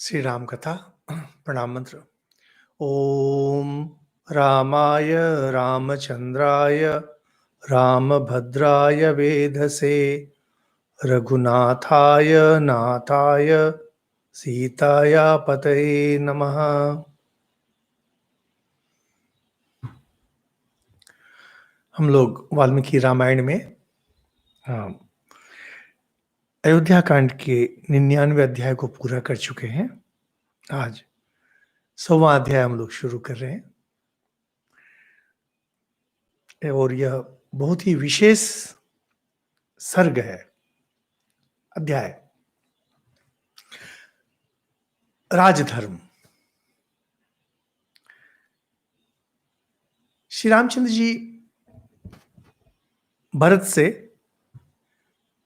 श्री राम कथा प्रणाम मंत्र। ओम रामाय रामचंद्राय रामभद्राय वेधसे रघुनाथाय नाथाय सीताया पतये नमः। हम लोग वाल्मीकि रामायण में अयोध्या कांड के 99वें अध्याय को पूरा कर चुके हैं। आज 100वां अध्याय हम लोग शुरू कर रहे हैं और यह बहुत ही विशेष सर्ग है, अध्याय राजधर्म। श्री रामचंद्र जी भरत से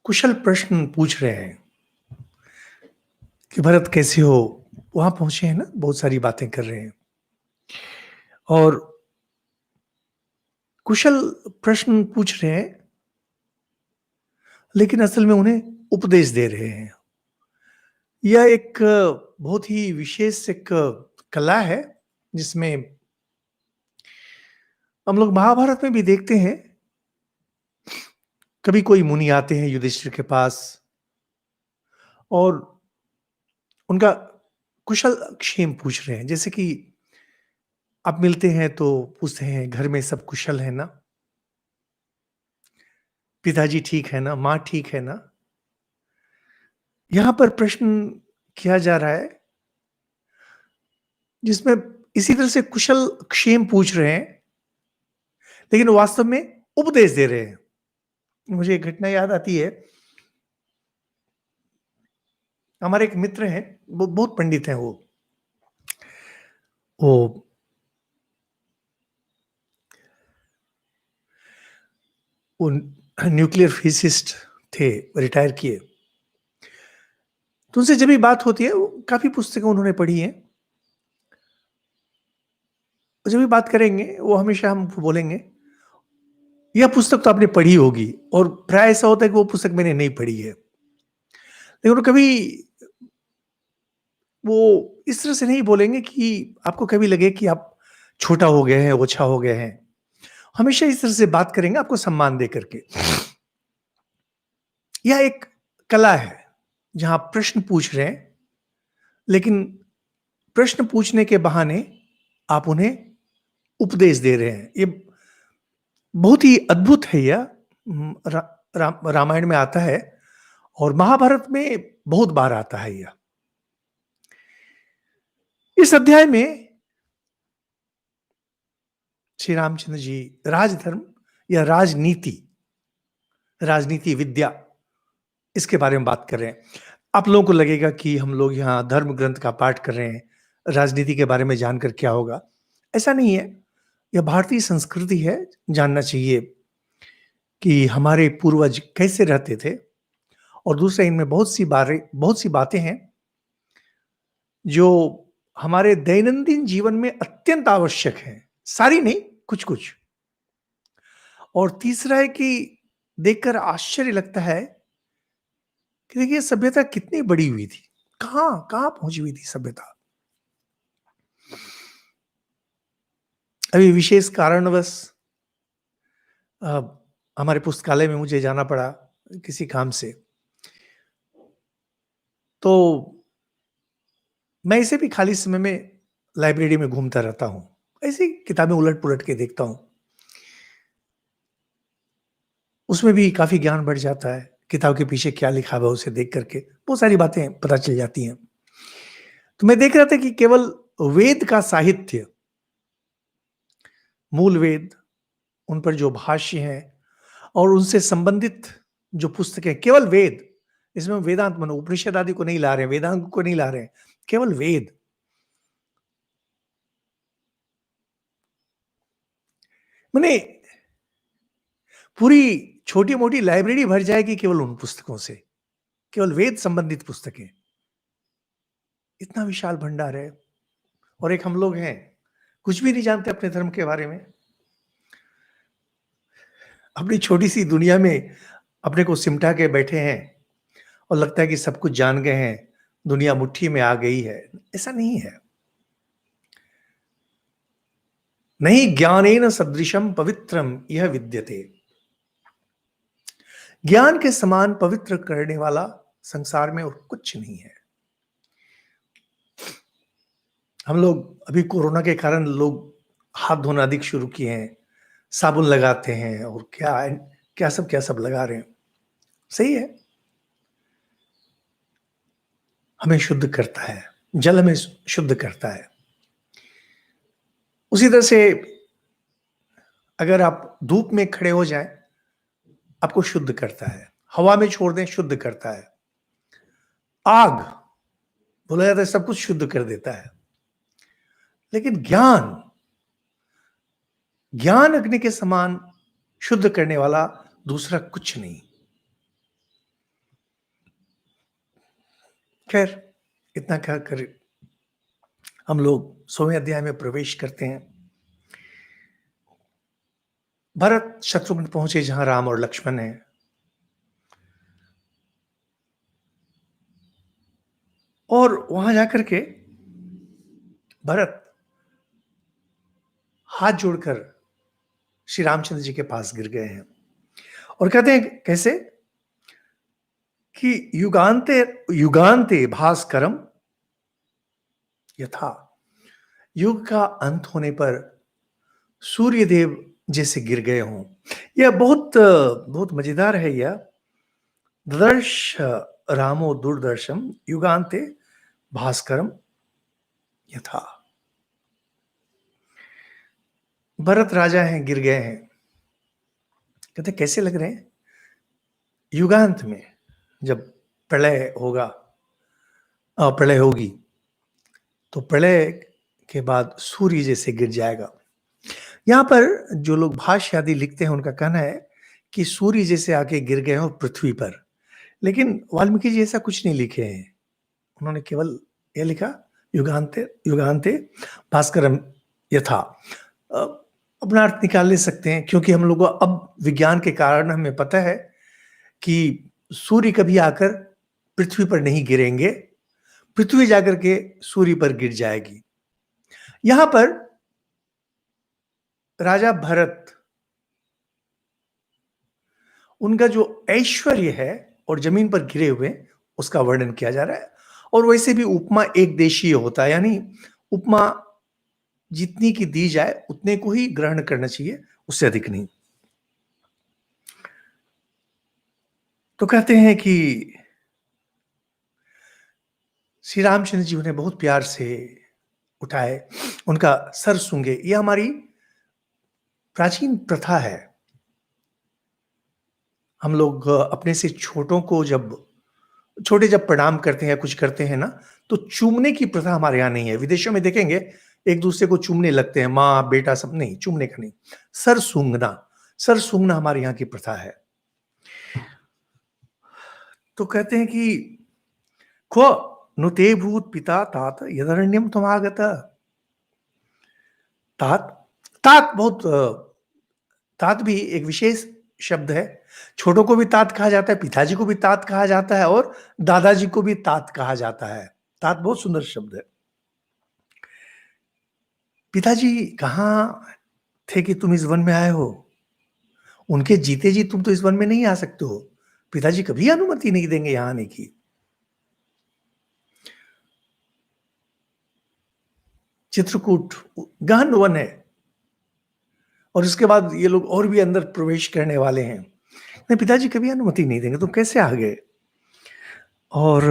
कुशल प्रश्न पूछ रहे हैं कि भरत कैसे हो। वहां पहुंचे हैं ना, बहुत सारी बातें कर रहे हैं और कुशल प्रश्न पूछ रहे हैं, लेकिन असल में उन्हें उपदेश दे रहे हैं। यह एक बहुत ही विशेष एक कला है जिसमें हम लोग महाभारत में भी देखते हैं। कभी कोई मुनि आते हैं युधिष्ठिर के पास और उनका कुशल क्षेम पूछ रहे हैं। जैसे कि आप मिलते हैं तो पूछते हैं घर में सब कुशल है ना, पिताजी ठीक है ना, माँ ठीक है ना। यहां पर प्रश्न किया जा रहा है जिसमें इसी तरह से कुशल क्षेम पूछ रहे हैं, लेकिन वास्तव में उपदेश दे रहे हैं। मुझे एक घटना याद आती है। हमारे एक मित्र हैं, वो बहुत पंडित हैं। वो न्यूक्लियर फिजिसिस्ट थे, रिटायर किए। तो उनसे जब भी बात होती है, काफी पुस्तकें उन्होंने पढ़ी हैं। जब भी बात करेंगे वो हमेशा हमको बोलेंगे यह पुस्तक तो आपने पढ़ी होगी, और प्राय ऐसा होता है कि वो पुस्तक मैंने नहीं पढ़ी है। लेकिन कभी वो इस तरह से नहीं बोलेंगे कि आपको कभी लगे कि आप छोटा हो गए हैं, ओछा हो गए हैं। हमेशा इस तरह से बात करेंगे, आपको सम्मान दे करके। यह एक कला है जहां प्रश्न पूछ रहे हैं, लेकिन प्रश्न पूछने के बहाने आप उन्हें उपदेश दे रहे हैं। ये बहुत ही अद्भुत है। यह रामायण में आता है और महाभारत में बहुत बार आता है। यह इस अध्याय में श्री रामचंद्र जी राजधर्म या राजनीति विद्या, इसके बारे में बात कर रहे हैं। आप लोगों को लगेगा कि हम लोग यहाँ धर्म ग्रंथ का पाठ कर रहे हैं, राजनीति के बारे में जानकर क्या होगा। ऐसा नहीं है। यह भारतीय संस्कृति है। जानना चाहिए कि हमारे पूर्वज कैसे रहते थे। और दूसरा, इनमें बहुत सी बातें हैं जो हमारे दैनंदिन जीवन में अत्यंत आवश्यक हैं। सारी नहीं, कुछ कुछ। और तीसरा है कि देखकर आश्चर्य लगता है कि देखिए सभ्यता कितनी बड़ी हुई थी, कहां कहां पहुंची हुई थी सभ्यता। अभी विशेष कारणवश हमारे पुस्तकालय में मुझे जाना पड़ा किसी काम से। तो मैं इसे भी खाली समय में लाइब्रेरी में घूमता रहता हूं, ऐसी किताबें उलट पुलट के देखता हूं। उसमें भी काफी ज्ञान बढ़ जाता है। किताब के पीछे क्या लिखा हुआ है उसे देख करके बहुत सारी बातें पता चल जाती हैं। तो मैं देख रहा था कि केवल वेद का साहित्य, मूल वेद, उन पर जो भाष्य हैं और उनसे संबंधित जो पुस्तकें, केवल वेद, इसमें वेदांत मनो उपनिषद आदि को नहीं ला रहे हैं, वेदांत को नहीं ला रहे हैं, केवल वेद। मैंने पूरी छोटी मोटी लाइब्रेरी भर जाएगी केवल उन पुस्तकों से, केवल वेद संबंधित पुस्तकें। इतना विशाल भंडार है। और एक हम लोग हैं, कुछ भी नहीं जानते अपने धर्म के बारे में। अपनी छोटी सी दुनिया में अपने को सिमटा के बैठे हैं और लगता है कि सब कुछ जान गए हैं। दुनिया मुट्ठी में आ गई है, ऐसा नहीं है। नहीं ज्ञानेन सदृशम पवित्रम यह विद्यते। ज्ञान के समान पवित्र करने वाला संसार में और कुछ नहीं है। हम लोग अभी कोरोना के कारण लोग हाथ धोना अधिक शुरू किए हैं, साबुन लगाते हैं और क्या सब लगा रहे हैं। सही है, हमें शुद्ध करता है, जल हमें शुद्ध करता है। उसी तरह से अगर आप धूप में खड़े हो जाएं, आपको शुद्ध करता है। हवा में छोड़ दें, शुद्ध करता है। आग, बोला जाता है सब कुछ शुद्ध कर देता है। लेकिन ज्ञान, ज्ञान अग्नि के समान शुद्ध करने वाला दूसरा कुछ नहीं। खैर, इतना कह कर हम लोग 16वें अध्याय में प्रवेश करते हैं। भरत शत्रुघ्न पहुंचे जहां राम और लक्ष्मण हैं। और वहां जाकर के भरत हाथ जोड़कर श्री रामचंद्र जी के पास गिर गए हैं और कहते हैं कैसे कि युगांते युगांते भास्करम यथा, युग का अंत होने पर सूर्यदेव जैसे गिर गए हों। यह बहुत बहुत मजेदार है। यह ददर्श रामो दूरदर्शम युगांते भास्करम यथा। भरत राजा हैं, गिर गए हैं। कहते कैसे लग रहे हैं? युगांत में जब प्रलय होगा, प्रलय होगी, तो प्रलय के बाद सूर्य जैसे गिर जाएगा। यहां पर जो लोग भाष्य आदि लिखते हैं उनका कहना है कि सूर्य जैसे आके गिर गए हो पृथ्वी पर। लेकिन वाल्मीकि जी ऐसा कुछ नहीं लिखे हैं। उन्होंने केवल यह लिखा युगांते युगांते भास्करम यथा। अपना अर्थ निकाल ले सकते हैं, क्योंकि हम लोग को अब विज्ञान के कारण हमें पता है कि सूर्य कभी आकर पृथ्वी पर नहीं गिरेंगे, पृथ्वी जाकर के सूर्य पर गिर जाएगी। यहां पर राजा भरत, उनका जो ऐश्वर्य है और जमीन पर गिरे हुए उसका वर्णन किया जा रहा है। और वैसे भी उपमा एक देशीय होता है, यानी उपमा जितनी की दी जाए उतने को ही ग्रहण करना चाहिए, उससे अधिक नहीं। तो कहते हैं कि श्री रामचंद्र जी उन्हें बहुत प्यार से उठाए, उनका सर सूंघे। यह हमारी प्राचीन प्रथा है। हम लोग अपने से छोटों को जब प्रणाम करते हैं, कुछ करते हैं ना, तो चूमने की प्रथा हमारे यहाँ नहीं है। विदेशों में देखेंगे एक दूसरे को चूमने लगते हैं, माँ बेटा सब, नहीं, चूमने का नहीं। सर सूंघना हमारे यहाँ की प्रथा है। तो कहते हैं कि क्व नुते भूत पिता तात यदरण्यम तुमागत। तात, तात बहुत तात भी एक विशेष शब्द है। छोटों को भी तात कहा जाता है, पिताजी को भी तात कहा जाता है, और दादाजी को भी तात कहा जाता है। तात बहुत सुंदर शब्द है। पिताजी कहाँ थे कि तुम इस वन में आए हो? उनके जीते जी तुम तो इस वन में नहीं आ सकते हो। पिताजी कभी अनुमति नहीं देंगे यहां आने की। चित्रकूट गहन वन है, और इसके बाद ये लोग और भी अंदर प्रवेश करने वाले हैं। नहीं, पिताजी कभी अनुमति नहीं देंगे, तुम कैसे आ गए? और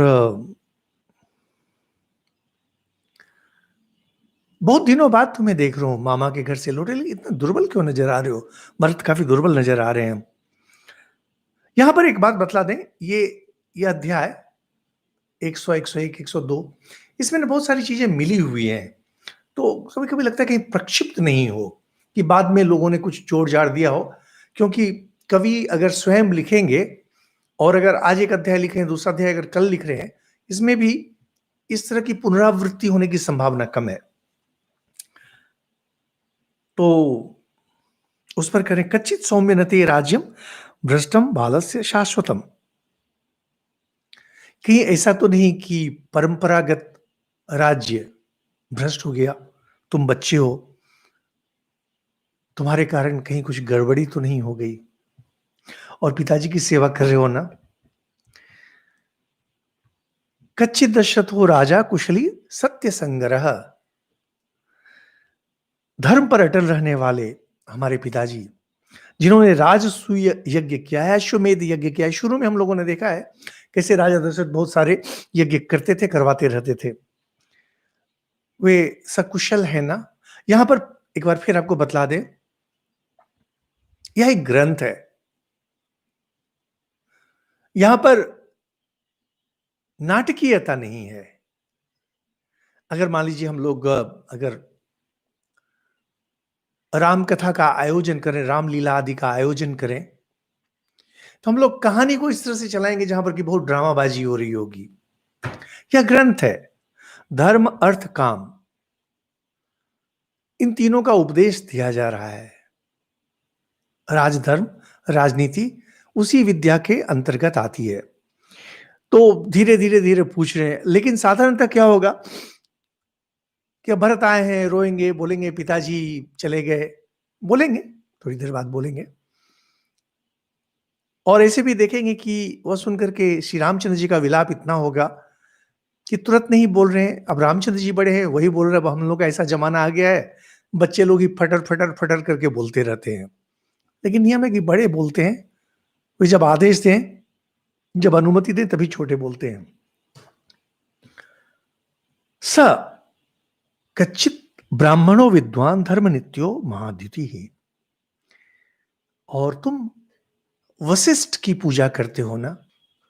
बहुत दिनों बाद तुम्हें देख रहा हूं, मामा के घर से लौटे, लेकिन इतना दुर्बल क्यों नजर आ रहे हो? भरत काफी दुर्बल नजर आ रहे हैं। यहां पर एक बात बतला दें, ये अध्याय 100, 101, 102, इसमें ना बहुत सारी चीजें मिली हुई हैं। तो कभी कभी लगता है कहीं प्रक्षिप्त नहीं हो, कि बाद में लोगों ने कुछ जोड़ जाड़ दिया हो। क्योंकि कवि अगर स्वयं लिखेंगे, और अगर आज एक अध्याय लिखे हैं, दूसरा अध्याय अगर कल लिख रहे हैं, इसमें भी इस तरह की पुनरावृत्ति होने की संभावना कम है। तो उस पर करें, कच्चित सौम्य नते राज्यम भ्रष्टम बालस्य शाश्वतम। कहीं ऐसा तो नहीं कि परंपरागत राज्य भ्रष्ट हो गया, तुम बच्चे हो, तुम्हारे कारण कहीं कुछ गड़बड़ी तो नहीं हो गई और पिताजी की सेवा कर रहे हो ना? कच्चित दशरथो राजा कुशली सत्य संगरह। धर्म पर अटल रहने वाले हमारे पिताजी, जिन्होंने राजसूय यज्ञ किया है, अश्वमेध यज्ञ किया है। शुरू में हम लोगों ने देखा है कैसे राजा दशरथ बहुत सारे यज्ञ करते थे, करवाते रहते थे। वे सकुशल है ना? यहां पर एक बार फिर आपको बतला दें, यह एक ग्रंथ है। यहां पर नाटकीयता नहीं है। अगर मान लीजिए हम लोग अगर राम कथा का आयोजन करें, रामलीला आदि का आयोजन करें, तो हम लोग कहानी को इस तरह से चलाएंगे जहां पर कि बहुत ड्रामाबाजी हो रही होगी। यह ग्रंथ है, धर्म अर्थ काम, इन तीनों का उपदेश दिया जा रहा है। राजधर्म, राजनीति उसी विद्या के अंतर्गत आती है। तो धीरे धीरे धीरे पूछ रहे हैं, लेकिन साधारणतः क्या होगा कि अब भरत आए हैं, रोएंगे, बोलेंगे पिताजी चले गए, बोलेंगे, थोड़ी देर बाद बोलेंगे। और ऐसे भी देखेंगे कि वह सुनकर के श्री रामचंद्र जी का विलाप इतना होगा कि तुरंत नहीं बोल रहे हैं। अब रामचंद्र जी बड़े हैं, वही बोल रहे हैं। अब हम लोग का ऐसा जमाना आ गया है, बच्चे लोग ही फटर फटर फटर करके बोलते रहते हैं। लेकिन नियम है कि बड़े बोलते हैं, वे जब आदेश दें, जब अनुमति दें, तभी छोटे बोलते हैं। स कच्चित ब्राह्मणो विद्वान धर्म नित्यो महाद्युति ही। और तुम वशिष्ठ की पूजा करते हो ना?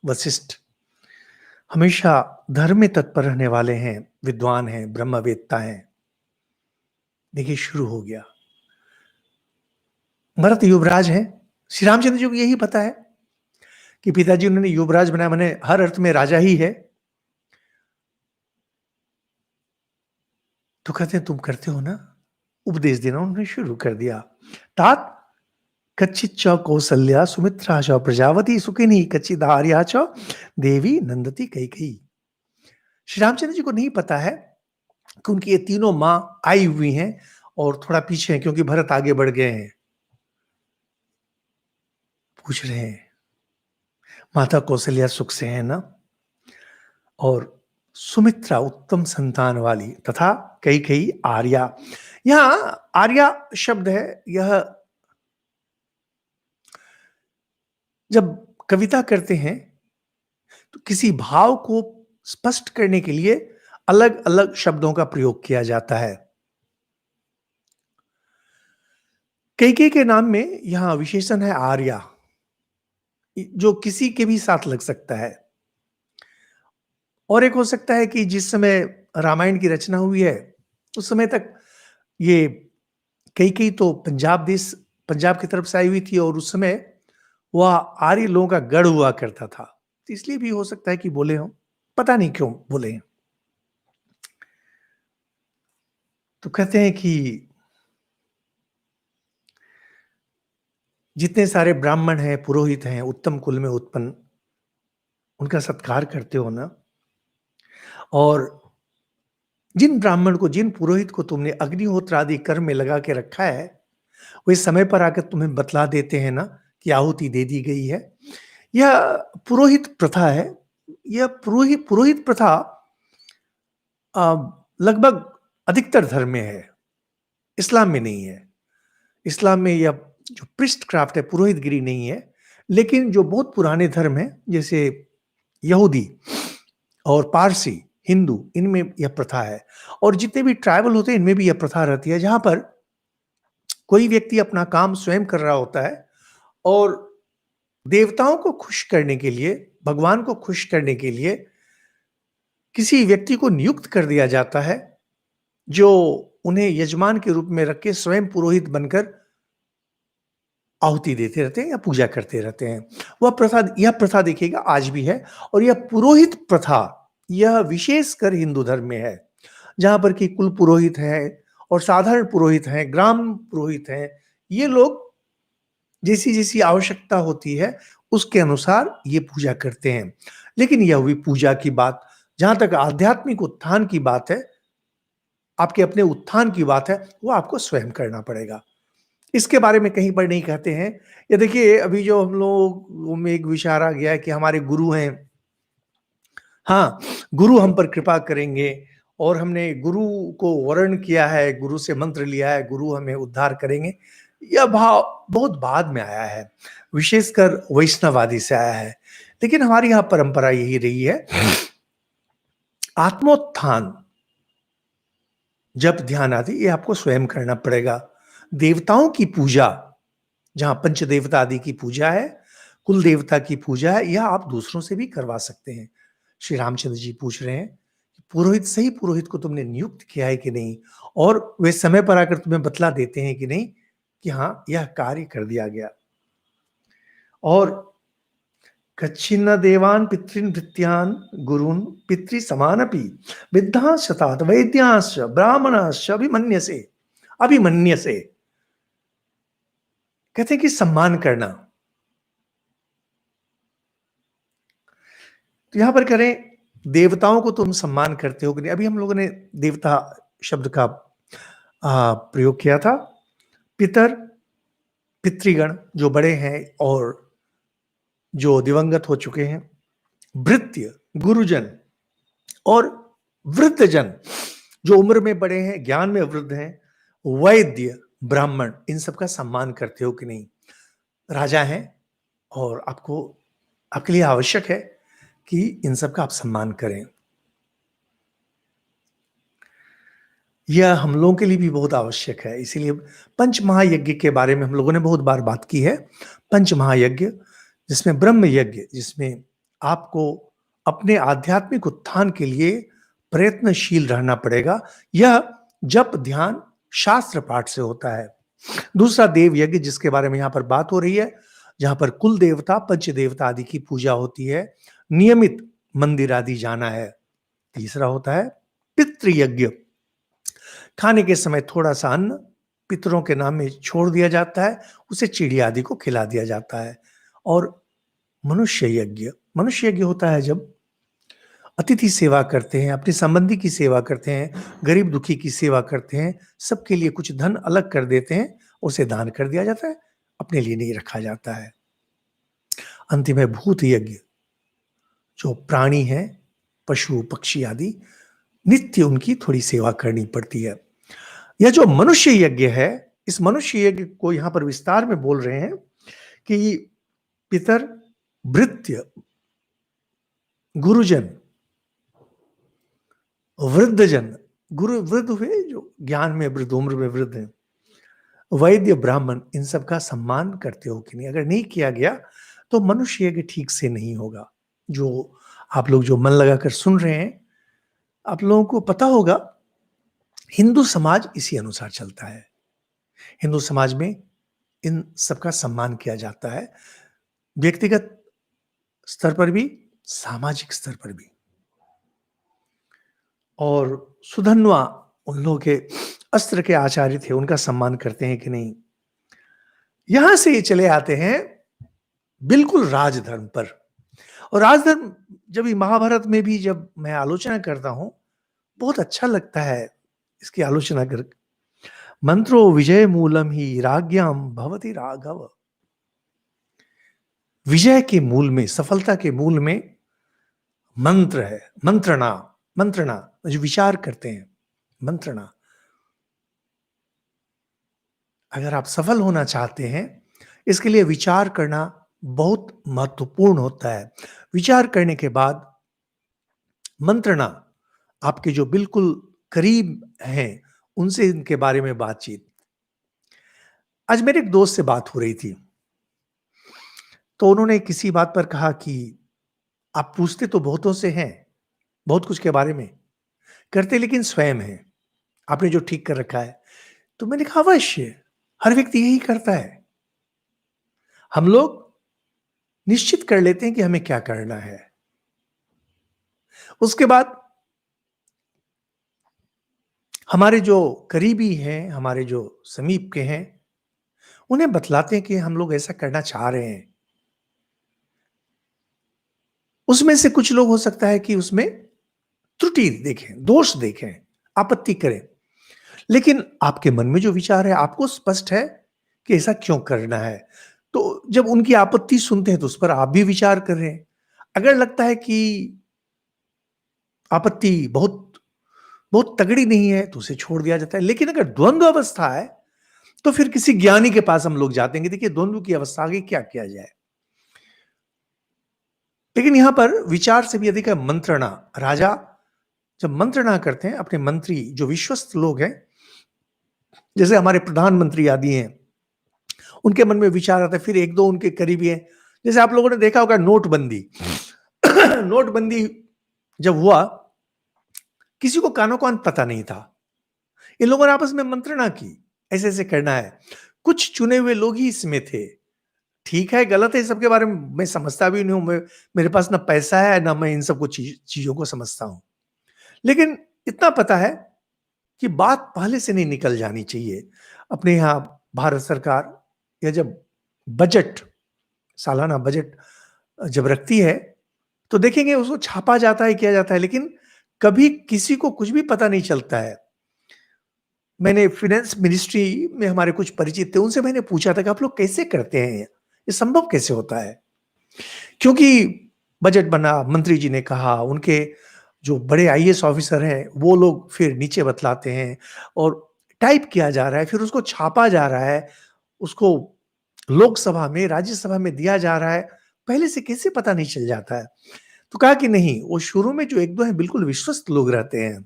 वशिष्ठ हमेशा धर्म में तत्पर रहने वाले हैं, विद्वान हैं, ब्रह्मवेत्ता हैं। देखिए शुरू हो गया। भरत युवराज हैं, श्री रामचंद्र जी को यही पता है कि पिताजी उन्होंने युवराज बनाया, मैंने हर अर्थ में राजा ही है। तो कहते हैं तुम करते हो ना? उपदेश देना उन्होंने शुरू कर दिया। तात कच्चित च कौसल्या सुमित्रा च प्रजावती सुखिनी कच्चित आर्या च देवी नंदती कैकेयी। श्री रामचंद्र जी को नहीं पता है कि उनकी ये तीनों मां आई हुई हैं और थोड़ा पीछे हैं, क्योंकि भरत आगे बढ़ गए हैं। पूछ रहे हैं माता कौशल्या सुख से है ना? और सुमित्रा उत्तम संतान वाली, तथा कई कई आर्या। यहां आर्या शब्द है, यह जब कविता करते हैं तो किसी भाव को स्पष्ट करने के लिए अलग अलग शब्दों का प्रयोग किया जाता है। कैकेयी के नाम में यहां विशेषण है आर्या, जो किसी के भी साथ लग सकता है। और एक हो सकता है कि जिस समय रामायण की रचना हुई है उस समय तक ये कैकेयी तो पंजाब की तरफ से आई हुई थी, और उस समय वह आर्य लोगों का गढ़ हुआ करता था। तो इसलिए भी हो सकता है कि बोले हों, पता नहीं क्यों बोले हैं। तो कहते हैं कि जितने सारे ब्राह्मण हैं, पुरोहित हैं, उत्तम कुल में उत्पन्न, उनका सत्कार करते हो ना? और जिन ब्राह्मण को, जिन पुरोहित को तुमने अग्निहोत्र आदि कर्म में लगा के रखा है, वे समय पर आकर तुम्हें बतला देते हैं ना कि आहुति दे दी गई है। यह पुरोहित प्रथा है। यह पुरोहित प्रथा लगभग अधिकतर धर्म में है, इस्लाम में नहीं है। इस्लाम में यह जो प्रिस्ट क्राफ्ट है, पुरोहितगिरी नहीं है। लेकिन जो बहुत पुराने धर्म हैं, जैसे यहूदी और पारसी, हिंदू, इनमें यह प्रथा है। और जितने भी ट्राइबल होते हैं, इनमें भी यह प्रथा रहती है, जहां पर कोई व्यक्ति अपना काम स्वयं कर रहा होता है और देवताओं को खुश करने के लिए, भगवान को खुश करने के लिए किसी व्यक्ति को नियुक्त कर दिया जाता है, जो उन्हें यजमान के रूप में रख के स्वयं पुरोहित बनकर आहुति देते रहते हैं या पूजा करते रहते हैं। यह प्रथा देखिएगा आज भी है। और यह पुरोहित प्रथा, यह विशेषकर हिंदू धर्म में है, जहां पर कि कुल पुरोहित है और साधारण पुरोहित हैं, ग्राम पुरोहित हैं। ये लोग जैसी-जैसी आवश्यकता होती है, उसके अनुसार ये पूजा करते हैं। लेकिन यह हुई पूजा की बात। जहाँ तक आध्यात्मिक उत्थान की बात है, आपके अपने उत्थान की बात है, वो आपको स्वयं करना पड़ेगा। इसके बारे में कहीं पर नहीं कहते हैं। ये देखिए, अभी जो हम लोगों में एक विचार आ गया है कि हमारे गुरु हैं, हाँ, गुरु हम पर कृपा करेंगे और हमने गुरु को वर्ण किया है, गुरु से मंत्र लिया है, गुरु हमें उद्धार करेंगे। यह भाव बहुत बाद में आया है, विशेषकर वैष्णववादी से आया है। लेकिन हमारी यहाँ परंपरा यही रही है, आत्मोत्थान जब ध्यान आदि ये आपको स्वयं करना पड़ेगा। देवताओं की पूजा, जहाँ पंचदेवता आदि की पूजा है, कुल देवता की पूजा है, यह आप दूसरों से भी करवा सकते हैं। श्री रामचंद्र जी पूछ रहे हैं, पुरोहित, सही पुरोहित को तुमने नियुक्त किया है कि नहीं? और वे समय पर आकर तुम्हें बतला देते हैं कि नहीं, कि हाँ, यह कार्य कर दिया गया। और कच्छिन्न देवान् पितॄन् भृत्यान् गुरून् पितृ समानपि विद्धांश्च तात वैद्यांश्च ब्राह्मणाश्च अभिमन्यसे। अभिमन्यसे कहते हैं कि सम्मान करना। तो यहां पर करें, देवताओं को तुम सम्मान करते हो कि नहीं? अभी हम लोगों ने देवता शब्द का प्रयोग किया था। पितर, पितृगण जो बड़े हैं और जो दिवंगत हो चुके हैं, भृत्य गुरुजन, और वृद्धजन जो उम्र में बड़े हैं, ज्ञान में वृद्ध हैं, वैद्य ब्राह्मण, इन सब का सम्मान करते हो कि नहीं? राजा हैं और आपको, आपके लिए आवश्यक है कि इन सब का आप सम्मान करें। यह हम लोगों के लिए भी बहुत आवश्यक है। इसीलिए पंच महायज्ञ के बारे में हम लोगों ने बहुत बार बात की है। पंच महायज्ञ, जिसमें ब्रह्म यज्ञ, जिसमें आपको अपने आध्यात्मिक उत्थान के लिए प्रयत्नशील रहना पड़ेगा। यह जप, ध्यान, शास्त्र पाठ से होता है। दूसरा देव यज्ञ, जिसके बारे में यहाँ पर बात हो रही है, जहाँ पर कुल देवता, पंच देवता आदि की पूजा होती है, नियमित मंदिर आदि जाना है। तीसरा होता है पितृयज्ञ। खाने के समय थोड़ा सा अन्न पितरों के नाम में छोड़ दिया जाता है, उसे चिड़िया आदि को खिला दिया जाता है। और मनुष्य यज्ञ, मनुष्य यज्ञ होता है जब अतिथि सेवा करते हैं, अपने संबंधी की सेवा करते हैं, गरीब दुखी की सेवा करते हैं, सबके लिए कुछ धन अलग कर देते हैं, उसे दान कर दिया जाता है, अपने लिए नहीं रखा जाता है। अंतिम है भूत यज्ञ, जो प्राणी है, पशु पक्षी आदि, नित्य उनकी थोड़ी सेवा करनी पड़ती है। यह जो मनुष्य यज्ञ है, इस मनुष्य यज्ञ को यहां पर विस्तार में बोल रहे हैं कि पितर, भृत्य, गुरुजन, वृद्धजन, गुरु वृद्ध हुए जो ज्ञान में वृद्ध, उम्र में वृद्ध हैं, वैद्य, ब्राह्मण, इन सब का सम्मान करते हो कि नहीं? अगर नहीं किया गया तो मनुष्य यज्ञ ठीक से नहीं होगा। जो आप लोग जो मन लगाकर सुन रहे हैं, आप लोगों को पता होगा, हिंदू समाज इसी अनुसार चलता है। हिंदू समाज में इन सबका सम्मान किया जाता है, व्यक्तिगत स्तर पर भी, सामाजिक स्तर पर भी। और सुधन्वा, उन लोगों के अस्त्र के आचार्य थे, उनका सम्मान करते हैं कि नहीं? यहां से ये चले आते हैं बिल्कुल राजधर्म पर। और राजधर्म, जब ये महाभारत में भी जब मैं आलोचना करता हूं, बहुत अच्छा लगता है इसकी आलोचना कर। मंत्रो विजय मूलम ही राज्ञाम भवति राघव। विजय के मूल में, सफलता के मूल में मंत्र है, मंत्रणा। मंत्रणा जो विचार करते हैं, मंत्रणा। अगर आप सफल होना चाहते हैं, इसके लिए विचार करना बहुत महत्वपूर्ण होता है। विचार करने के बाद मंत्रणा, आपके जो बिल्कुल करीब हैं, उनसे इनके बारे में बातचीत। आज मेरे एक दोस्त से बात हो रही थी, तो उन्होंने किसी बात पर कहा कि आप पूछते तो बहुतों से हैं, बहुत कुछ के बारे में, करते लेकिन स्वयं हैं, आपने जो ठीक कर रखा है। तो मैंने कहा अवश्य, हर व्यक्ति यही करता है। हम लोग निश्चित कर लेते हैं कि हमें क्या करना है, उसके बाद हमारे जो करीबी हैं, हमारे जो समीप के हैं, उन्हें बतलाते हैं कि हम लोग ऐसा करना चाह रहे हैं। उसमें से कुछ लोग हो सकता है कि उसमें त्रुटि देखें, दोष देखें, आपत्ति करें। लेकिन आपके मन में जो विचार है, आपको स्पष्ट है कि ऐसा क्यों करना है। तो जब उनकी आपत्ति सुनते हैं तो उस पर आप भी विचार कर रहे हैं। अगर लगता है कि आपत्ति बहुत बहुत तगड़ी नहीं है तो उसे छोड़ दिया जाता है। लेकिन अगर द्वंद्व अवस्था है तो फिर किसी ज्ञानी के पास हम लोग जाते हैं कि देखिए द्वंद्व की अवस्था आगे क्या किया जाए। लेकिन यहां पर विचार से भी अधिक है मंत्रणा। राजा जब मंत्रणा करते हैं, अपने मंत्री जो विश्वस्त लोग हैं, जैसे हमारे प्रधानमंत्री आदि हैं, उनके मन में विचार आता है, फिर एक दो उनके करीबी हैं। जैसे आप लोगों ने देखा होगा नोटबंदी। नोटबंदी जब हुआ, किसी को कानो कान पता नहीं था। इन लोगों ने आपस में मंत्रणा की, ऐसे ऐसे करना है। कुछ चुने हुए लोग ही इसमें थे। ठीक है, गलत है, सबके बारे में मैं समझता भी नहीं हूं। मेरे पास ना पैसा है ना मैं इन सबको चीजों को समझता हूं। लेकिन इतना पता है कि बात पहले से नहीं निकल जानी चाहिए। अपने यहाँ भारत सरकार या जब बजट, सालाना बजट जब रखती है तो देखेंगे उसको छापा जाता है, किया जाता है, लेकिन कभी किसी को कुछ भी पता नहीं चलता है। मैंने फाइनेंस मिनिस्ट्री में हमारे कुछ परिचित थे, उनसे मैंने पूछा था कि आप लोग कैसे करते हैं, ये संभव कैसे होता है। क्योंकि बजट बना, मंत्री जी ने कहा, उनके जो बड़े आईएएस ऑफिसर हैं वो लोग फिर नीचे बतलाते हैं और टाइप किया जा रहा है, फिर उसको छापा जा रहा है, उसको लोकसभा में, राज्यसभा में दिया जा रहा है। पहले से कैसे पता नहीं चल जाता है। तो कहा कि नहीं, वो शुरू में जो एक दो हैं बिल्कुल विश्वस्त लोग रहते हैं,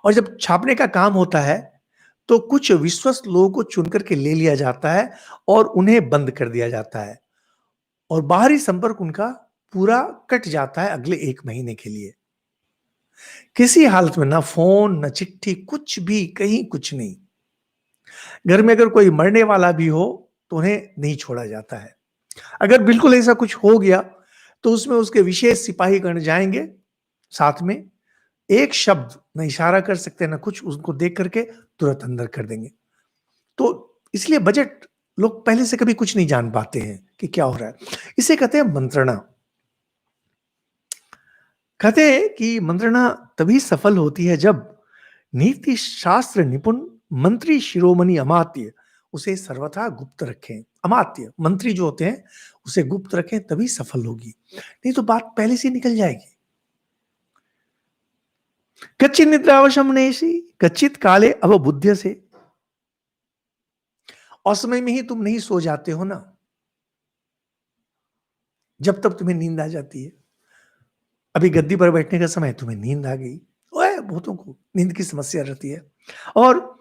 और जब छापने का काम होता है तो कुछ विश्वस्त लोगों को चुन करके ले लिया जाता है और उन्हें बंद कर दिया जाता है, और बाहरी संपर्क उनका पूरा कट जाता है अगले 1 महीने के लिए। किसी हालत में ना फोन, ना चिट्ठी, कुछ भी, कहीं कुछ नहीं। घर में अगर कोई मरने वाला भी हो तो उन्हें नहीं छोड़ा जाता है। अगर बिल्कुल ऐसा कुछ हो गया तो उसमें उसके विशेष सिपाही गण जाएंगे साथ में, एक शब्द न इशारा कर सकते ना कुछ, उनको देख करके तुरंत अंदर कर देंगे। तो इसलिए बजट लोग पहले से कभी कुछ नहीं जान पाते हैं कि क्या हो रहा है। इसे कहते हैं मंत्रणा। कहते हैं कि मंत्रणा तभी सफल होती है जब नीति शास्त्र निपुण मंत्री शिरोमणि अमात्य उसे सर्वथा गुप्त रखें। अमात्य मंत्री जो होते हैं उसे गुप्त रखें, तभी सफल होगी, नहीं तो बात पहले से निकल जाएगी। कच्चित निद्रावशम नेसी कच्चित काले अवबुद्ध से। असमय में ही तुम नहीं सो जाते हो ना, जब तक तुम्हें नींद आ जाती है। अभी गद्दी पर बैठने का समय, तुम्हें नींद आ गई। ओए, बहुतों को नींद की समस्या रहती है। और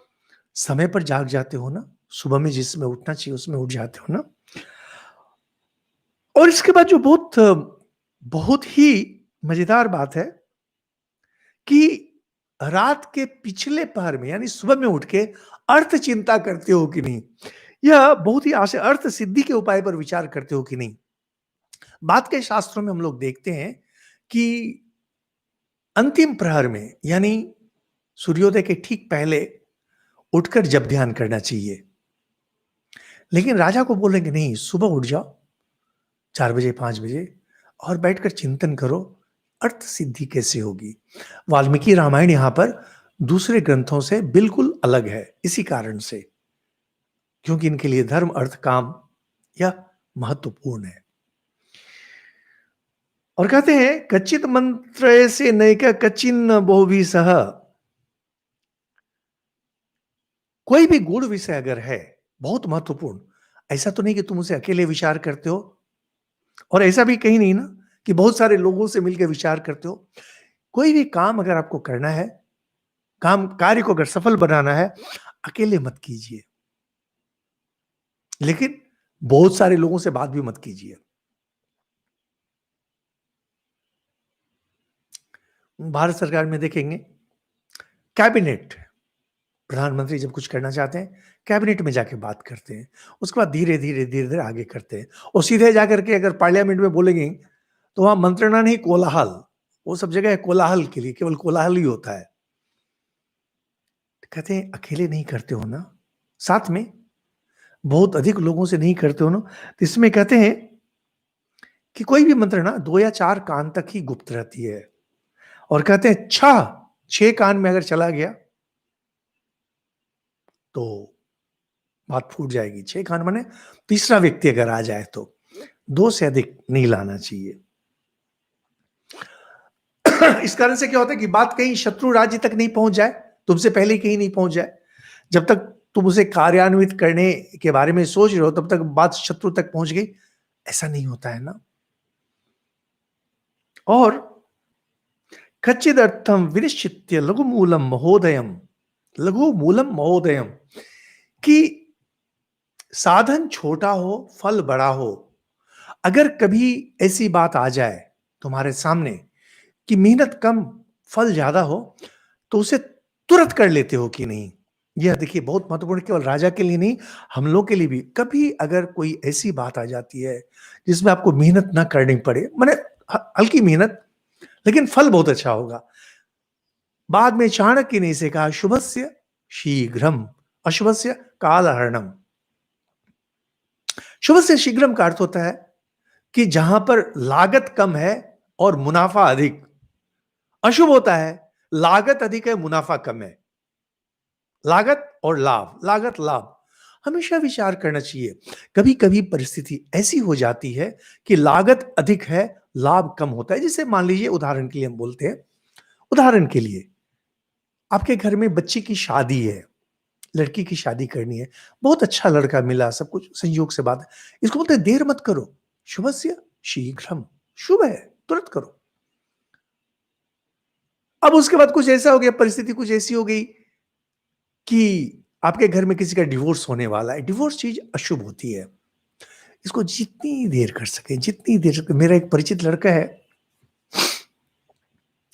समय पर जाग जाते हो ना, सुबह में जिसमें उठना चाहिए उसमें उठ जाते हो ना। और इसके बाद जो बहुत बहुत ही मजेदार बात है कि रात के पिछले पहर में यानी सुबह में उठ के अर्थ चिंता करते हो कि नहीं, यह बहुत ही आशय अर्थ सिद्धि के उपाय पर विचार करते हो कि नहीं। बात के शास्त्रों में हम लोग देखते हैं कि अंतिम प्रहर में यानी सूर्योदय के ठीक पहले उठकर जब ध्यान करना चाहिए। लेकिन राजा को बोलेंगे नहीं, सुबह उठ जाओ 4 बजे 5 बजे और बैठकर चिंतन करो, अर्थ सिद्धि कैसे होगी। वाल्मीकि रामायण यहां पर दूसरे ग्रंथों से बिल्कुल अलग है इसी कारण से, क्योंकि इनके लिए धर्म अर्थ काम यह महत्वपूर्ण है। और कहते हैं कच्चित मंत्र से नैका कच्चिन बहु सह। कोई भी गूढ़ विषय अगर है बहुत महत्वपूर्ण, ऐसा तो नहीं कि तुम उसे अकेले विचार करते हो, और ऐसा भी कहीं नहीं ना कि बहुत सारे लोगों से मिलकर विचार करते हो। कोई भी काम अगर आपको करना है, काम कार्य को अगर सफल बनाना है, अकेले मत कीजिए, लेकिन बहुत सारे लोगों से बात भी मत कीजिए। भारत सरकार में देखेंगे कैबिनेट, प्रधानमंत्री जब कुछ करना चाहते हैं कैबिनेट में जाके बात करते हैं, उसके बाद धीरे धीरे धीरे धीरे आगे करते हैं। और सीधे जाकर के अगर पार्लियामेंट में बोलेंगे तो वहां मंत्रणा नहीं, कोलाहल। वो सब जगह कोलाहल के लिए केवल कोलाहल ही होता है। कहते हैं अकेले नहीं करते हो ना, साथ में बहुत अधिक लोगों से नहीं करते हो ना, तो इसमें कहते हैं कि कोई भी मंत्र ना 2 या 4 कान तक ही गुप्त रहती है और कहते हैं 6 कान में अगर चला गया, तो बात फूट जाएगी। 6 कान माने तीसरा व्यक्ति अगर आ जाए तो 2 से अधिक नहीं लाना चाहिए। इस कारण से क्या होता है कि बात कहीं शत्रु राज्य तक नहीं पहुंच जाए, तुमसे पहले कहीं नहीं पहुंच जाए। जब तक तुम उसे कार्यान्वित करने के बारे में सोच रहे हो, तब तक बात शत्रु तक पहुंच गई, ऐसा नहीं होता है ना। और कच्चिदर्थम विनिश्चित्य लघु मूलम महोदयम, कि साधन छोटा हो फल बड़ा हो। अगर कभी ऐसी बात आ जाए तुम्हारे सामने कि मेहनत कम फल ज्यादा हो, तो उसे तुरंत कर लेते हो कि नहीं। यह देखिए बहुत महत्वपूर्ण, केवल राजा के लिए नहीं, हम लोग के लिए भी। कभी अगर कोई ऐसी बात आ जाती है जिसमें आपको मेहनत ना करनी पड़े, माने हल्की मेहनत, लेकिन फल बहुत अच्छा होगा। बाद में चाणक्य ने इसे कहा शुभस्य शीघ्रम, अशुभस्य कालहरणम। शुभस्य शीघ्रम का अर्थ होता है कि जहां पर लागत कम है और मुनाफा अधिक। अशुभ होता है लागत अधिक है, मुनाफा कम है। लागत और लाभ, लागत लाभ, हमेशा विचार करना चाहिए। कभी कभी परिस्थिति ऐसी हो जाती है कि लागत अधिक है, लाभ कम होता है। जैसे मान लीजिए, उदाहरण के लिए हम बोलते हैं, उदाहरण के लिए आपके घर में बच्ची की शादी है, लड़की की शादी करनी है, बहुत अच्छा लड़का मिला, सब कुछ संयोग से बात है। इसको बोलते हैं देर मत करो, शुभस्य शीघ्रम, शुभ है, तुरंत करो। अब उसके बाद कुछ ऐसा हो गया, परिस्थिति कुछ ऐसी हो गई कि आपके घर में किसी का डिवोर्स होने वाला है। डिवोर्स चीज अशुभ होती है, इसको जितनी देर कर सके, जितनी देर सके। मेरा एक परिचित लड़का है,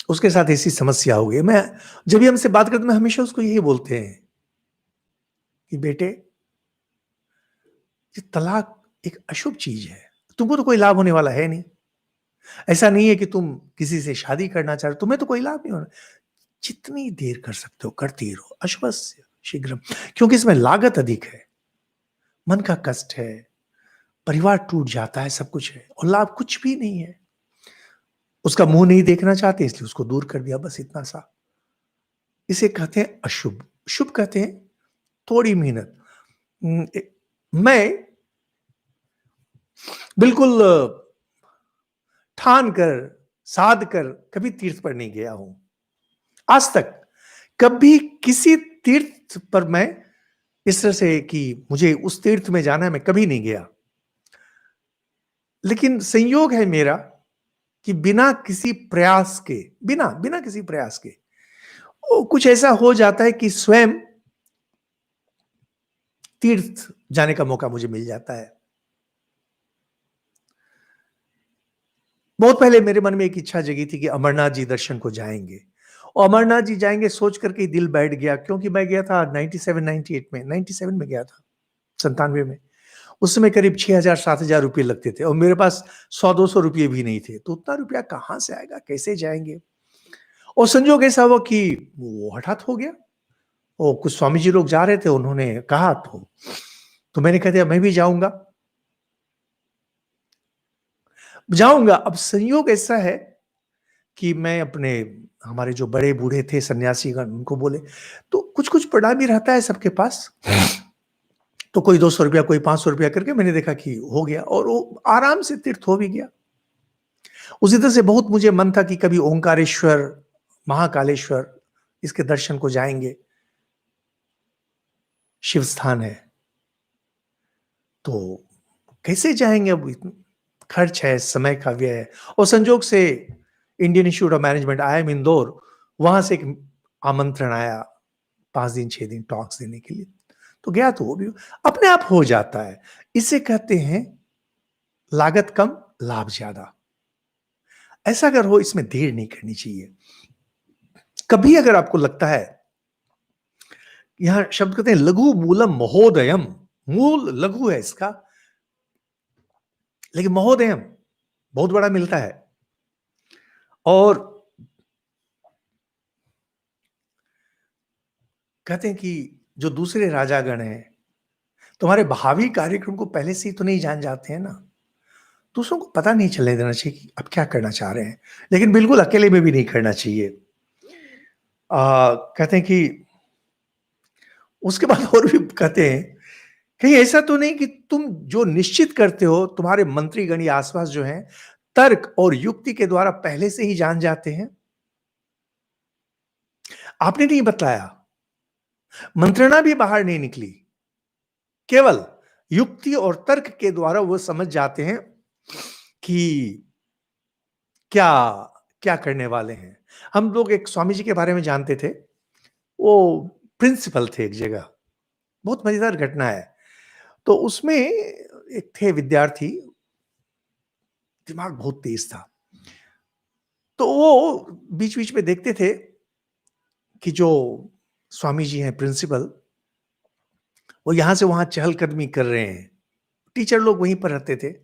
उसके साथ ऐसी समस्या हो गई। मैं जब भी हमसे बात करते, मैं हमेशा उसको यही बोलते हैं कि बेटे, ये तलाक एक अशुभ चीज है, तुमको तो कोई लाभ होने वाला है नहीं। ऐसा नहीं है कि तुम किसी से शादी करना चाह रहे हो, तुम्हें तो कोई लाभ नहीं होना। जितनी देर कर सकते हो करती रहो, अश्वस्य शीघ्रम। क्योंकि इसमें लागत अधिक है, मन का कष्ट है, परिवार टूट जाता है, सब कुछ है, और लाभ कुछ भी नहीं है। उसका मुंह नहीं देखना चाहते, इसलिए उसको दूर कर दिया, बस इतना सा। इसे कहते हैं अशुभ। शुभ कहते हैं थोड़ी मेहनत। मैं बिल्कुल ठान कर, साध कर कभी तीर्थ पर नहीं गया हूं आज तक। कभी किसी तीर्थ पर मैं इस तरह से कि मुझे उस तीर्थ में जाना है, मैं कभी नहीं गया। लेकिन संयोग है मेरा कि बिना किसी प्रयास के, बिना बिना किसी प्रयास के, वो कुछ ऐसा हो जाता है कि स्वयं तीर्थ जाने का मौका मुझे मिल जाता है। बहुत पहले मेरे मन में एक इच्छा जगी थी कि अमरनाथ जी दर्शन को जाएंगे, और अमरनाथ जी जाएंगे सोच करके ही दिल बैठ गया। क्योंकि मैं गया था 97 98 में, 97 में गया था, 97 में। उस समय करीब 6,000 7,000 रुपये लगते थे, और मेरे पास 100 200 रुपये भी नहीं थे। तो उतना रुपया कहाँ से आएगा, कैसे जाएंगे। और संजोग ऐसा हुआ कि वो हठात हो गया। और कुछ स्वामी जी लोग जा रहे थे, उन्होंने कहा तो मैंने कह दिया मैं भी जाऊंगा, जाऊंगा। अब संयोग ऐसा है कि मैं अपने, हमारे जो बड़े बूढ़े थे सन्यासी गण, उनको बोले, तो कुछ कुछ पड़ा भी रहता है सबके पास। तो कोई 200 रुपया, कोई 500 रुपया करके मैंने देखा कि हो गया, और वो आराम से तीर्थ हो भी गया। उसी तरह से बहुत मुझे मन था कि कभी ओंकारेश्वर, महाकालेश्वर, इसके दर्शन को जाएंगे, शिव स्थान है। तो कैसे जाएंगे, अब खर्च है, समय का व्यय है। और संजोग से Indian institute of management, IIM Indore, वहां से एक आमंत्रण आया 5 दिन 6 दिन टॉक्स देने के लिए। तो गया, तो वो भी अपने आप हो जाता है। इसे कहते हैं लागत कम लाभ ज्यादा। ऐसा अगर हो, इसमें देर नहीं करनी चाहिए। कभी अगर आपको लगता है, यहां शब्द कहते हैं लघु मूलम महोदयम, मूल लघु है इसका, लेकिन महोदयम बहुत बड़ा मिलता है। और कहते हैं कि जो दूसरे राजागण हैं, तुम्हारे भावी कार्यक्रम को पहले से ही तो नहीं जान जाते हैं ना। दूसरों को पता नहीं चलने देना चाहिए कि आप क्या करना चाह रहे हैं, लेकिन बिल्कुल अकेले में भी नहीं करना चाहिए। कहते हैं कि उसके बाद और भी कहते हैं, कहीं ऐसा तो नहीं कि तुम जो निश्चित करते हो, तुम्हारे मंत्रीगण या आस-पास जो हैं, तर्क और युक्ति के द्वारा पहले से ही जान जाते हैं? आपने नहीं बतलाया, मंत्रणा भी बाहर नहीं निकली, केवल युक्ति और तर्क के द्वारा वो समझ जाते हैं कि क्या क्या करने वाले हैं। हम लोग एक स्वामी जी के बारे में जानते थे, वो प्रिंसिपल थे एक जगह, बहुत मजेदार घटना है। तो उसमें एक थे विद्यार्थी, दिमाग बहुत तेज था। तो वो बीच-बीच में देखते थे कि जो स्वामी जी हैं प्रिंसिपल, वो यहां से वहां चहलकदमी कर रहे हैं। टीचर लोग वहीं पर रहते थे।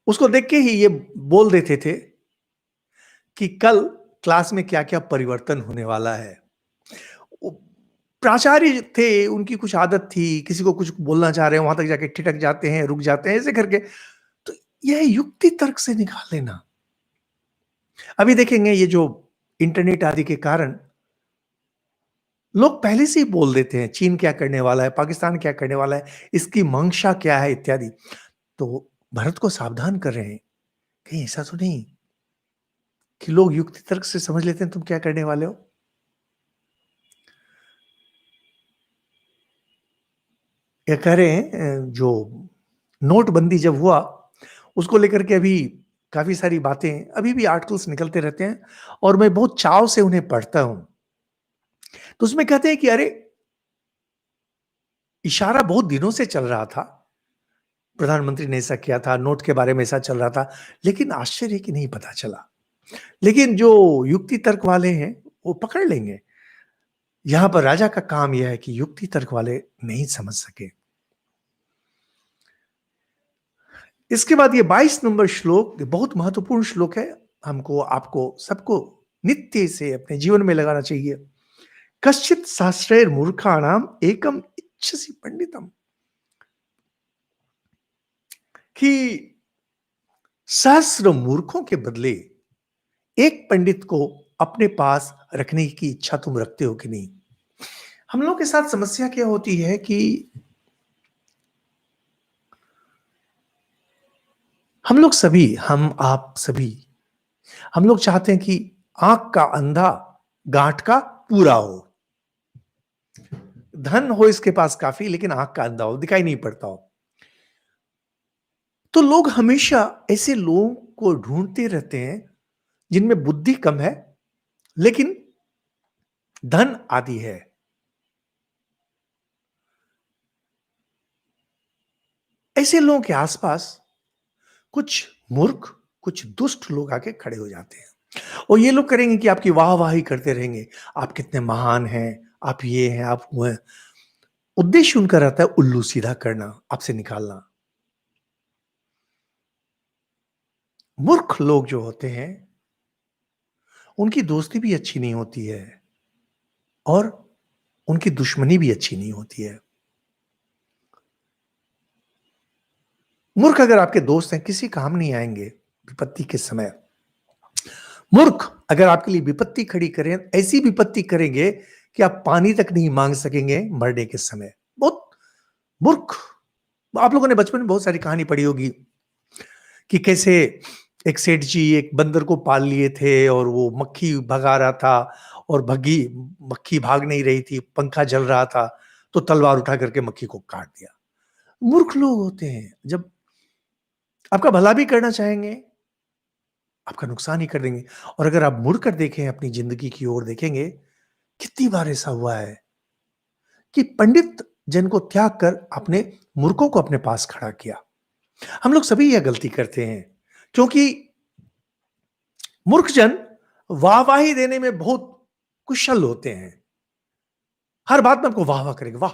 उसको देख के ही ये बोल देते थे कि कल क्लास में क्या-क्या परिवर्तन होने वाला है। वो प्राचार्य थे, उनकी कुछ आदत थी, किसी को कुछ बोलना चाह रहे हैं, वहां तक जाके ठिठक जाते हैं, रुक जाते हैं, ऐसे करके। तो यह युक्ति तर्क से निकाल लेना। अभी देखेंगे ये जो इंटरनेट आदि के कारण लोग पहले से ही बोल देते हैं, चीन क्या करने वाला है, पाकिस्तान क्या करने वाला है, इसकी मंशा क्या है इत्यादि। तो भारत को सावधान कर रहे हैं, कहीं ऐसा तो नहीं कि लोग युक्ति तर्क से समझ लेते हैं तुम क्या करने वाले हो? या कह रहे हैं जो नोटबंदी जब हुआ, उसको लेकर के अभी काफ़ी सारी बातें अभी भी आर्टिकल्स निकलते रहते हैं और मैं बहुत चाव से उन्हें पढ़ता हूँ। तो उसमें कहते हैं कि अरे! इशारा बहुत दिनों से चल रहा था, प्रधानमंत्री ने ऐसा किया था, नोट के बारे में ऐसा चल रहा था, लेकिन आश्चर्य कि नहीं पता चला। लेकिन जो युक्ति तर्क वाले हैं, वो पकड़ लेंगे। यहाँ पर राजा का काम यह है कि युक्ति तर्क वाले नहीं समझ सके। इसके बाद ये 22 नंबर श्लोक ये बहुत महत्वपूर्ण श्लोक है। हमको, आपको, सबको नित्य से अपने जीवन में लगाना चाहिए। कश्चित् शास्त्रैर्मूर्खाणाम एकम इच्छसि पंडितम। कि सहस्र मूर्खों के बदले एक पंडित को अपने पास रखने की इच्छा तुम रखते हो कि नहीं? हम लोग के साथ समस्या क्या होती है कि हम लोग सभी, हम आप सभी, हम लोग चाहते हैं कि आंख का अंधा गांठ का पूरा हो। धन हो इसके पास काफी, लेकिन आंख का अंधा हो, दिखाई नहीं पड़ता हो। तो लोग हमेशा ऐसे लोगों को ढूंढते रहते हैं जिनमें बुद्धि कम है, लेकिन धन आदि है। ऐसे लोगों के आसपास कुछ मूर्ख, कुछ दुष्ट लोग आके खड़े हो जाते हैं और ये लोग करेंगे कि आपकी वाहवाही करते रहेंगे। आप कितने महान हैं, आप ये हैं, आप वो हैं। उद्देश्य उनका रहता है उल्लू सीधा करना, आपसे निकालना। मूर्ख लोग जो होते हैं, उनकी दोस्ती भी अच्छी नहीं होती है और उनकी दुश्मनी भी अच्छी नहीं होती है। मूर्ख अगर आपके दोस्त हैं, किसी काम नहीं आएंगे विपत्ति के समय। मूर्ख अगर आपके लिए विपत्ति खड़ी करें, ऐसी विपत्ति करेंगे कि आप पानी तक नहीं मांग सकेंगे मरने के समय। बहुत मूर्ख। आप लोगों ने बचपन में बहुत सारी कहानी पढ़ी होगी कि कैसे एक सेठ जी एक बंदर को पाल लिए थे और वो मक्खी भगा रहा था और भगी मक्खी भाग नहीं रही थी, पंखा जल रहा था, तो तलवार उठा करके मक्खी को काट दिया। मूर्ख लोग होते हैं, जब आपका भला भी करना चाहेंगे, आपका नुकसान ही कर देंगे। और अगर आप मुड़कर देखें, अपनी जिंदगी की ओर देखेंगे, कितनी बार ऐसा हुआ है कि पंडित जन को त्याग कर आपने मूर्खों को अपने पास खड़ा किया। हम लोग सभी यह गलती करते हैं क्योंकि मूर्खजन वाहवाही देने में बहुत कुशल होते हैं। हर बात में आपको वाह वाह करेंगे, वाह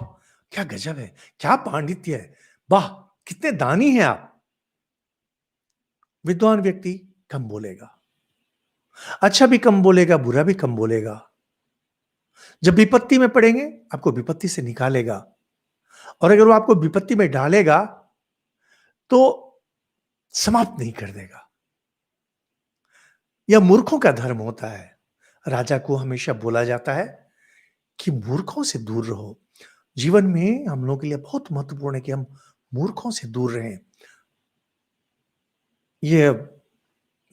क्या गजब है, क्या पांडित्य है, वाह कितने दानी हैं आप। विद्वान व्यक्ति कम बोलेगा, अच्छा भी कम बोलेगा, बुरा भी कम बोलेगा। जब विपत्ति में पड़ेंगे, आपको विपत्ति से निकालेगा। और अगर वो आपको विपत्ति में डालेगा, तो समाप्त नहीं कर देगा। यह मूर्खों का धर्म होता है। राजा को हमेशा बोला जाता है कि मूर्खों से दूर रहो। जीवन में हम लोगों के लिए बहुत महत्वपूर्ण है कि हम मूर्खों से दूर रहें। ये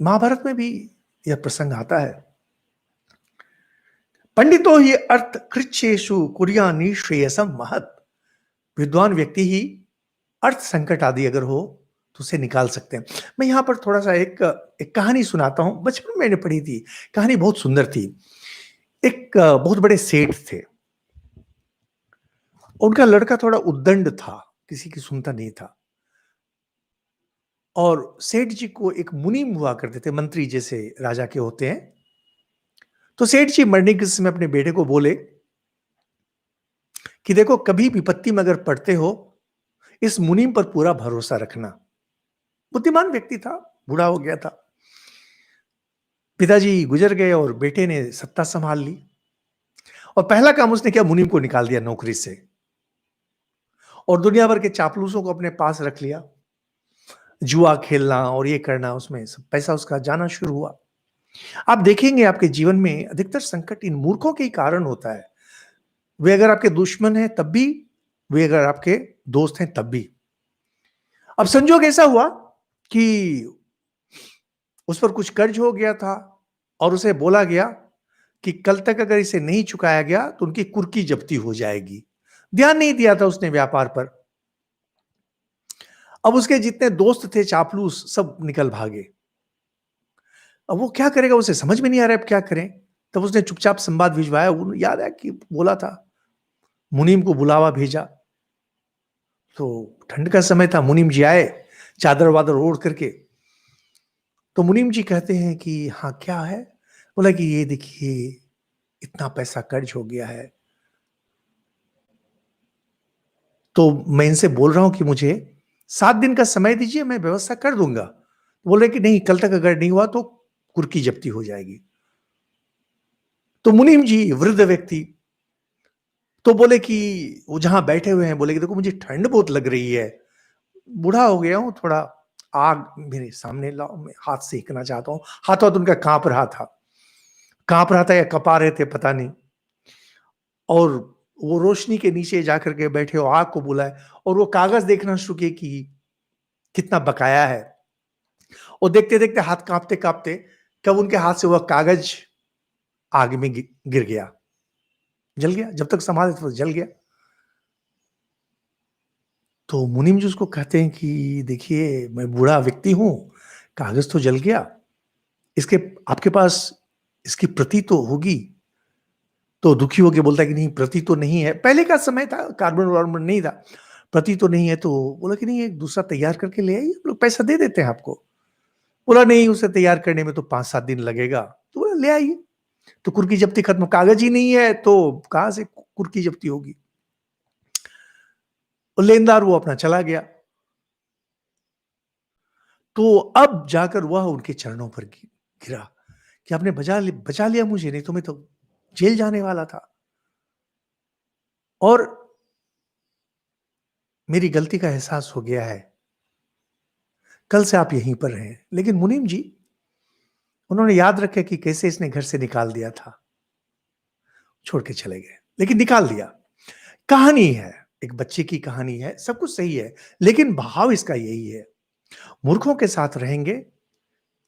महाभारत में भी यह प्रसंग आता है। पंडितो ही अर्थ कृच्छेषु कुर्यानि श्रेयसम महत्। विद्वान व्यक्ति ही अर्थ संकट आदि अगर हो तो उसे निकाल सकते हैं। मैं यहाँ पर थोड़ा सा एक कहानी सुनाता हूँ। बचपन में मैंने पढ़ी थी। कहानी बहुत सुंदर थी। एक बहुत बड़े सेठ थे। उनका लड़का थोड़ा उद्दंड था, किसी की सुनता नहीं था। और सेठ जी को एक मुनीम हुआ करते थे, मंत्री जैसे राजा के होते हैं। तो सेठ जी मरने के समय अपने बेटे को बोले कि देखो, कभी विपत्ति में अगर पड़ते हो, इस मुनीम पर पूरा भरोसा रखना। बुद्धिमान व्यक्ति था, बूढ़ा हो गया था। पिताजी गुजर गए और बेटे ने सत्ता संभाल ली। और पहला काम उसने किया, मुनीम को निकाल दिया नौकरी से और दुनिया भर के चापलूसों को अपने पास रख लिया। जुआ खेलना और ये करना, उसमें सब पैसा उसका जाना शुरू हुआ। आप देखेंगे आपके जीवन में अधिकतर संकट इन मूर्खों के ही कारण होता है। वे अगर आपके दुश्मन हैं तब भी, वे अगर आपके दोस्त हैं तब भी। अब संजोग ऐसा हुआ कि उस पर कुछ कर्ज हो गया था और उसे बोला गया कि कल तक अगर इसे नहीं चुकाया गया तो उनकी कुर्की जब्ती हो जाएगी। ध्यान नहीं दिया था उसने व्यापार पर। अब उसके जितने दोस्त थे चापलूस, सब निकल भागे। अब वो क्या करेगा, उसे समझ में नहीं आ रहा है अब क्या करें। तब उसने चुपचाप संवाद भिजवाया। याद है कि बोला था, मुनीम को बुलावा भेजा। तो ठंड का समय था, मुनीम जी आए चादर वादर ओढ़ करके। तो मुनीम जी कहते हैं कि हाँ क्या है। बोला कि ये देखिए, इतना पैसा कर्ज हो गया है, तो मैं इनसे बोल रहा हूं कि मुझे 7 दिन का समय दीजिए, मैं व्यवस्था कर दूंगा। बोल रहे कि नहीं, कल तक अगर नहीं हुआ तो कुर्की जब्ती हो जाएगी। तो मुनीम जी वृद्ध व्यक्ति तो बोले कि वो जहां बैठे हुए हैं, बोले कि देखो मुझे ठंड बहुत लग रही है, बूढ़ा हो गया हूं, थोड़ा आग मेरे सामने लाओ, मैं हाथ सेकना चाहता हूं। हाथ उनका कांप रहा था, कांप रहा था या कपा रहे थे पता नहीं। और वो रोशनी के नीचे जाकर के बैठे और आग को बुलाए और वो कागज देखना शुरू किए कि कितना बकाया है। और देखते देखते हाथ कांपते कांपते कब उनके हाथ से वह कागज आग में गिर गया, जल गया। जब तक संभाले तो जल गया। तो मुनीम जी उसको कहते हैं कि देखिए, मैं बूढ़ा व्यक्ति हूं, कागज तो जल गया, इसके आपके पास इसकी प्रति तो होगी। तो दुखी होकर बोलता है कि नहीं, प्रति तो नहीं है। पहले का समय था, कार्बन वार्बन नहीं था, प्रति तो नहीं है। तो बोला कि नहीं, एक दूसरा तैयार करके ले आइए, हम लोग पैसा दे देते हैं आपको। बोला नहीं, उसे तैयार करने में तो 5-7 दिन लगेगा। तो बोला ले आइए। तो कुर्की जब्ती खत्म, कागज ही नहीं है तो कहां से कुर्की जब्ती होगी। और लेनदार वो अपना चला गया। तो अब जाकर वह उनके चरणों पर गिरा कि आपने बचा लिया मुझे, नहीं तो मैं तो जेल जाने वाला था और मेरी गलती का एहसास हो गया है, कल से आप यहीं पर रहें। लेकिन मुनीम जी, उन्होंने याद रखा कि कैसे इसने घर से निकाल दिया था, छोड़ के चले गए, लेकिन निकाल दिया। कहानी है, एक बच्चे की कहानी है, सब कुछ सही है, लेकिन भाव इसका यही है। मूर्खों के साथ रहेंगे,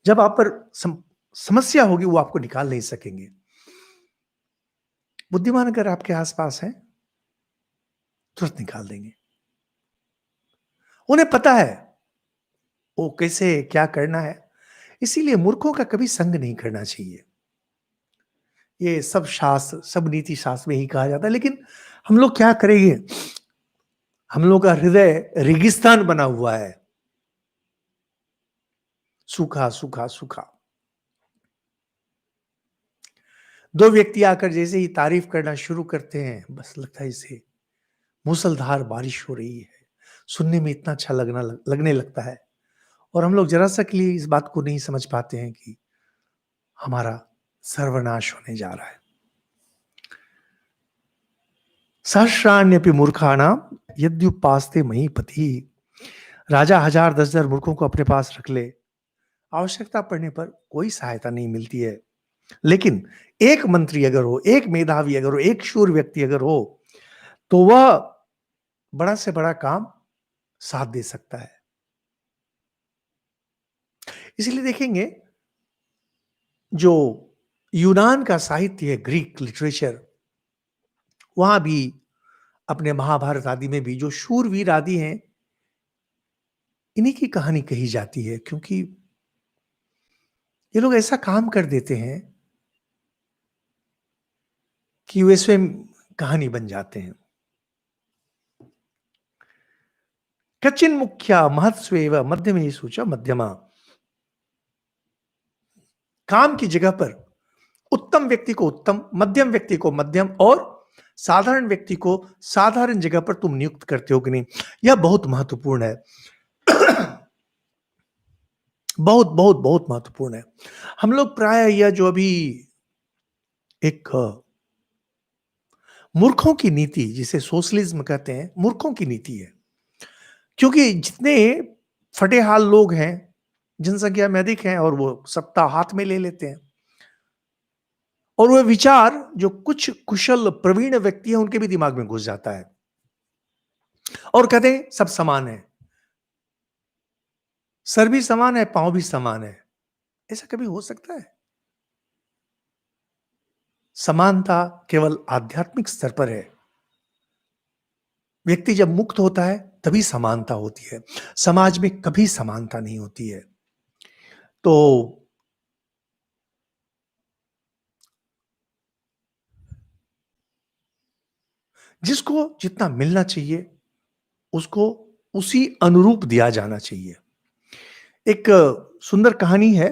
जब आप पर समस्या होगी वो आपको निकाल नहीं सकेंगे। बुद्धिमान अगर आपके आसपास है, तुरंत निकाल देंगे। उन्हें पता है वो कैसे क्या करना है। इसीलिए मूर्खों का कभी संग नहीं करना चाहिए। ये सब शास्त्र, सब नीति शास्त्र में ही कहा जाता है, लेकिन हम लोग क्या करेंगे। हम लोग का हृदय रेगिस्तान बना हुआ है, सूखा सूखा सूखा। दो व्यक्ति आकर जैसे ही तारीफ करना शुरू करते हैं, बस लगता है इसे मूसलधार बारिश हो रही है, सुनने में इतना अच्छा लगने लगता है। और हम लोग जरा सा के लिए इस बात को नहीं समझ पाते हैं कि हमारा सर्वनाश होने जा रहा है। सहस्राण्यपि मूर्खाणां यद्युपास्ते महीपति। राजा हजार 10,000 मूर्खों को अपने पास रख ले, आवश्यकता पड़ने पर कोई सहायता नहीं मिलती है। लेकिन एक मंत्री अगर हो, एक मेधावी अगर हो, एक शूर व्यक्ति अगर हो, तो वह बड़ा से बड़ा काम साथ दे सकता है। इसलिए देखेंगे, जो यूनान का साहित्य है, ग्रीक लिटरेचर, वहां भी अपने महाभारत आदि में भी जो शूरवीर आदि हैं, इन्हीं की कहानी कही जाती है, क्योंकि ये लोग ऐसा काम कर देते हैं कि वे स्वयं कहानी बन जाते हैं। कच्चिन मुख्या महत्स्वेव मध्यमे सूचा मध्यमा। काम की जगह पर उत्तम व्यक्ति को उत्तम, मध्यम व्यक्ति को मध्यम और साधारण व्यक्ति को साधारण जगह पर तुम नियुक्त करते हो कि नहीं, यह बहुत महत्वपूर्ण है। बहुत बहुत बहुत महत्वपूर्ण है। हम लोग प्राय यह जो अभी एक मूर्खों की नीति, जिसे सोशलिज्म कहते हैं, मूर्खों की नीति है। क्योंकि जितने फटेहाल लोग हैं, जनसंख्या में अधिक हैं, और वो सत्ता हाथ में ले लेते हैं, और वह विचार जो कुछ कुशल प्रवीण व्यक्ति हैं उनके भी दिमाग में घुस जाता है, और कहते हैं सब समान है, सर भी समान है, पांव भी समान है। ऐसा कभी हो सकता है? समानता केवल आध्यात्मिक स्तर पर है। व्यक्ति जब मुक्त होता है तभी समानता होती है। समाज में कभी समानता नहीं होती है। तो जिसको जितना मिलना चाहिए उसको उसी अनुरूप दिया जाना चाहिए। एक सुंदर कहानी है।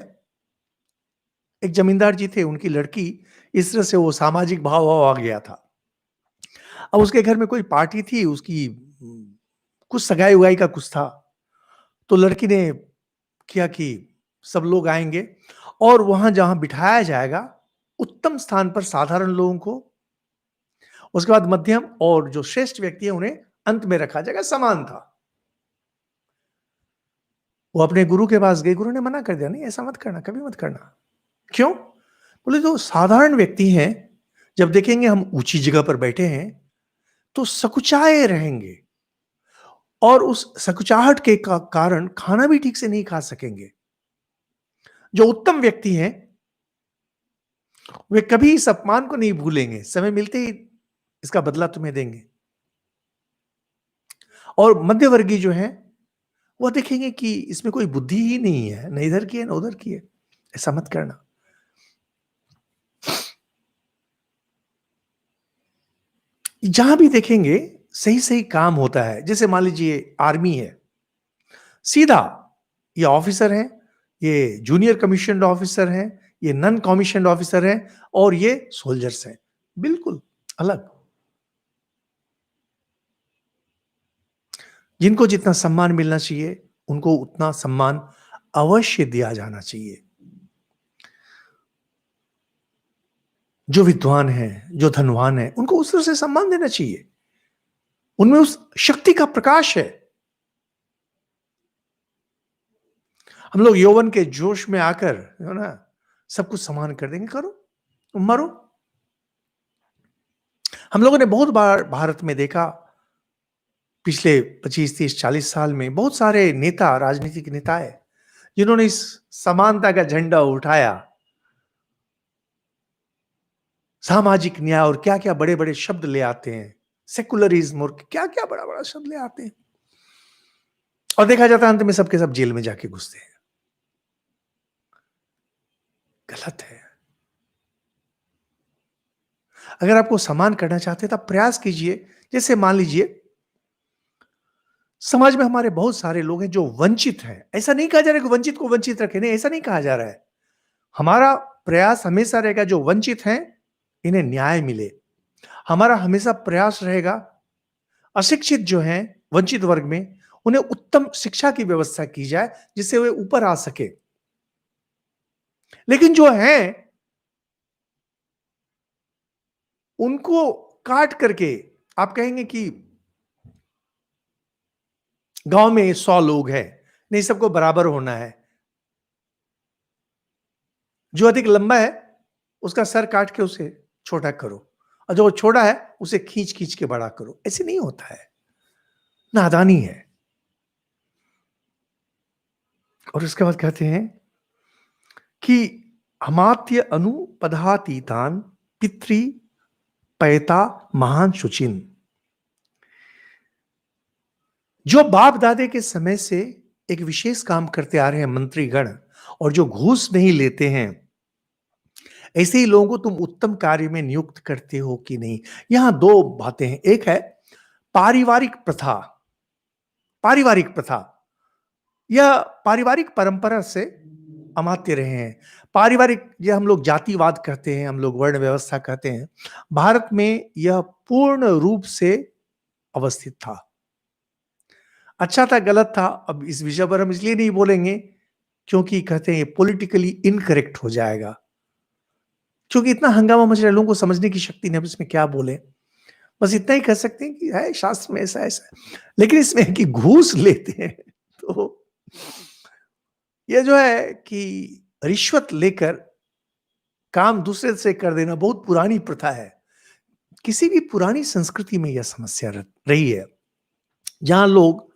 एक जमींदार जी थे, उनकी लड़की, इस तरह से वो सामाजिक भाव भाव आ गया था। अब उसके घर में कोई पार्टी थी, उसकी कुछ सगाई उगाई का कुछ था। तो लड़की ने किया कि सब लोग आएंगे और वहां जहां बिठाया जाएगा, उत्तम स्थान पर साधारण लोगों को, उसके बाद मध्यम, और जो श्रेष्ठ व्यक्ति है उन्हें अंत में रखा जाएगा। समान था। वो अपने गुरु के पास गए, गुरु ने मना कर दिया, नहीं ऐसा मत करना, कभी मत करना। क्यों? बोले जो साधारण व्यक्ति हैं, जब देखेंगे हम ऊंची जगह पर बैठे हैं तो सकुचाए रहेंगे, और उस सकुचाहट के कारण खाना भी ठीक से नहीं खा सकेंगे। जो उत्तम व्यक्ति हैं वे कभी इस अपमान को नहीं भूलेंगे, समय मिलते ही इसका बदला तुम्हें देंगे। और मध्यवर्गीय जो है वह देखेंगे कि इसमें कोई बुद्धि ही नहीं है, न इधर की है न उधर की है। ऐसा मत करना। जहां भी देखेंगे सही सही काम होता है, जैसे मान लीजिए आर्मी है, सीधा ये ऑफिसर हैं, ये जूनियर कमीशन ऑफिसर हैं, ये नॉन कमीशन ऑफिसर हैं, और ये सोल्जर्स हैं, बिल्कुल अलग। जिनको जितना सम्मान मिलना चाहिए उनको उतना सम्मान अवश्य दिया जाना चाहिए। जो विद्वान हैं, जो धनवान हैं, उनको उस तरह से सम्मान देना चाहिए। उनमें उस शक्ति का प्रकाश है। हम लोग यौवन के जोश में आकर, है ना, सब कुछ समान कर देंगे, करो मरो। हम लोगों ने बहुत बार भारत में देखा, पिछले 25 30 40 साल में बहुत सारे नेता, राजनीतिक नेता है जिन्होंने इस समानता का झंडा उठाया, सामाजिक न्याय, और क्या क्या बड़े बड़े शब्द ले आते हैं, सेकुलरिज्म, और क्या क्या बड़ा बड़ा शब्द ले आते हैं, और देखा जाता है अंत में सबके सब जेल में जाके घुसते हैं। गलत है। अगर आपको सम्मान करना चाहते हैं तो आप प्रयास कीजिए। जैसे मान लीजिए समाज में हमारे बहुत सारे लोग हैं जो वंचित हैं। ऐसा नहीं कहा जा रहा है कि वंचित को वंचित रखें, नहीं, ऐसा नहीं कहा जा रहा है। हमारा प्रयास हमेशा रहेगा जो वंचित हैं इन्हें न्याय मिले। हमारा हमेशा प्रयास रहेगा अशिक्षित जो हैं, वंचित वर्ग में, उन्हें उत्तम शिक्षा की व्यवस्था की जाए जिससे वे ऊपर आ सके। लेकिन जो हैं उनको काट करके आप कहेंगे कि गांव में 100 लोग हैं, नहीं सबको बराबर होना है। जो अधिक लंबा है, उसका सर काट के उसे छोटा करो, और जो छोटा है, उसे खींच-खींच के बड़ा करो। ऐसे नहीं होता है, नादानी है। और उसके बाद कहते हैं कि अमात्य अनुपधातीतान पितृ पयता महान शुचिन। जो बाप दादे के समय से एक विशेष काम करते आ रहे हैं मंत्रीगण, और जो घूस नहीं लेते हैं, ऐसे ही लोगों को तुम उत्तम कार्य में नियुक्त करते हो कि नहीं। यहां दो बातें हैं। एक है पारिवारिक प्रथा। पारिवारिक प्रथा, यह पारिवारिक परंपरा से अमात्य रहे हैं। पारिवारिक, ये हम लोग जातिवाद कहते हैं, हम लोग वर्ण व्यवस्था कहते हैं। भारत में यह पूर्ण रूप से अवस्थित था। अच्छा था गलत था, अब इस विषय पर हम इसलिए नहीं बोलेंगे क्योंकि कहते हैं ये पॉलिटिकली इनकरेक्ट हो जाएगा। क्योंकि इतना हंगामा मच रहा है, लोगों को समझने की शक्ति नहीं, अब इसमें क्या बोले। बस इतना ही कह सकते हैं कि है शास्त्र में ऐसा ऐसा है। लेकिन इसमें है कि घूस लेते हैं, तो ये जो है कि रिश्वत लेकर काम दूसरे से कर देना बहुत पुरानी प्रथा है। किसी भी पुरानी संस्कृति में यह समस्या रही है, जहां लोग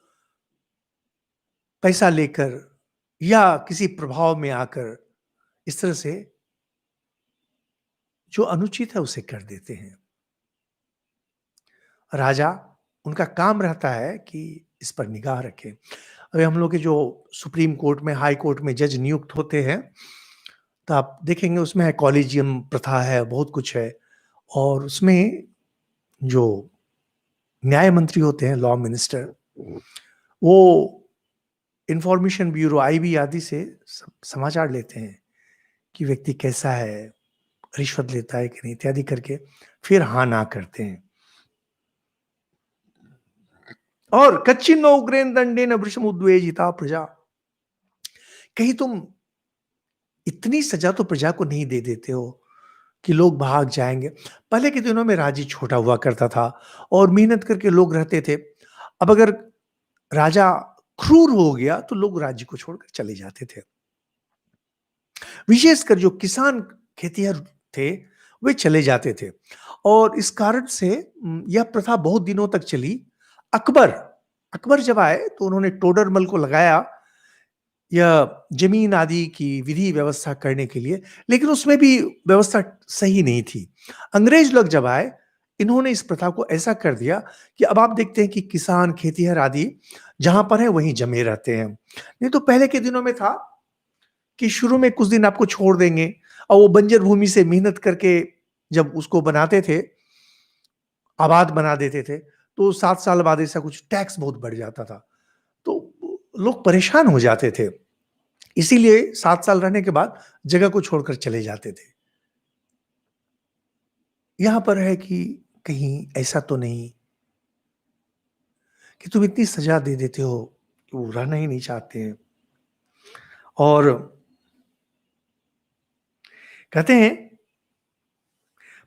पैसा लेकर या किसी प्रभाव में आकर इस तरह से जो अनुचित है उसे कर देते हैं। राजा, उनका काम रहता है कि इस पर निगाह रखें। अभी हम लोग के जो सुप्रीम कोर्ट में, हाई कोर्ट में जज नियुक्त होते हैं, तो आप देखेंगे उसमें है कॉलेजियम प्रथा है, बहुत कुछ है। और उसमें जो न्याय मंत्री होते हैं, लॉ मिनिस्टर, वो इंफॉर्मेशन ब्यूरो आईबी आदि से समाचार लेते हैं कि व्यक्ति कैसा है, रिश्वत लेता है कि नहीं इत्यादि करके, फिर हाँ ना करते हैं। और कच्चिन्नो उग्रेन दंडेन वृषम उद्वेजिता प्रजा। कहीं तुम इतनी सजा तो प्रजा को नहीं दे देते हो कि लोग भाग जाएंगे। पहले के दिनों में राज्य छोटा हुआ करता था और मेहनत करके लोग रहते थे। अब अगर राजा क्रूर हो गया तो लोग राज्य को छोड़कर चले जाते थे। विशेषकर जो किसान खेतिहर थे, वे चले जाते थे। और इस कारण से यह प्रथा बहुत दिनों तक चली। अकबर अकबर जब आए तो उन्होंने टोडरमल को लगाया यह जमीन आदि की विधि व्यवस्था करने के लिए, लेकिन उसमें भी व्यवस्था सही नहीं थी। अंग्रेज लोग जब आए, इन्होंने इस प्रथा को ऐसा कर दिया कि अब आप देखते हैं कि किसान खेतीहर आदि जहां पर है वहीं जमे रहते हैं। नहीं तो पहले के दिनों में था कि शुरू में कुछ दिन आपको छोड़ देंगे, और वो बंजर भूमि से मेहनत करके जब उसको बनाते थे, आबाद बना देते थे, तो 7 साल बाद ऐसा कुछ टैक्स बहुत बढ़ जाता था, तो लोग परेशान हो जाते थे। इसीलिए 7 साल रहने के बाद जगह को छोड़कर चले जाते थे। यहां पर है कि कहीं ऐसा तो नहीं कि तुम इतनी सजा दे देते हो कि वो रहना ही नहीं चाहते हैं। और कहते हैं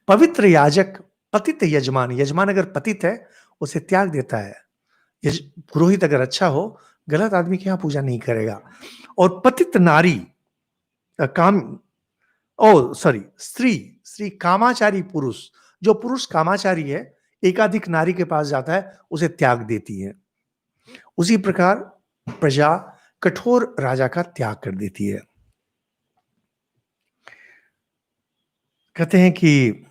पवित्र याजक पतित यजमान, यजमान अगर पतित है उसे त्याग देता है। पुरोहित अगर अच्छा हो, गलत आदमी के यहां पूजा नहीं करेगा। और पतित नारी काम, ओ सॉरी, स्त्री स्त्री कामाचारी पुरुष, जो पुरुष कामाचारी है, एकाधिक नारी के पास जाता है, उसे त्याग देती है। उसी प्रकार प्रजा कठोर राजा का त्याग कर देती है। कहते हैं कि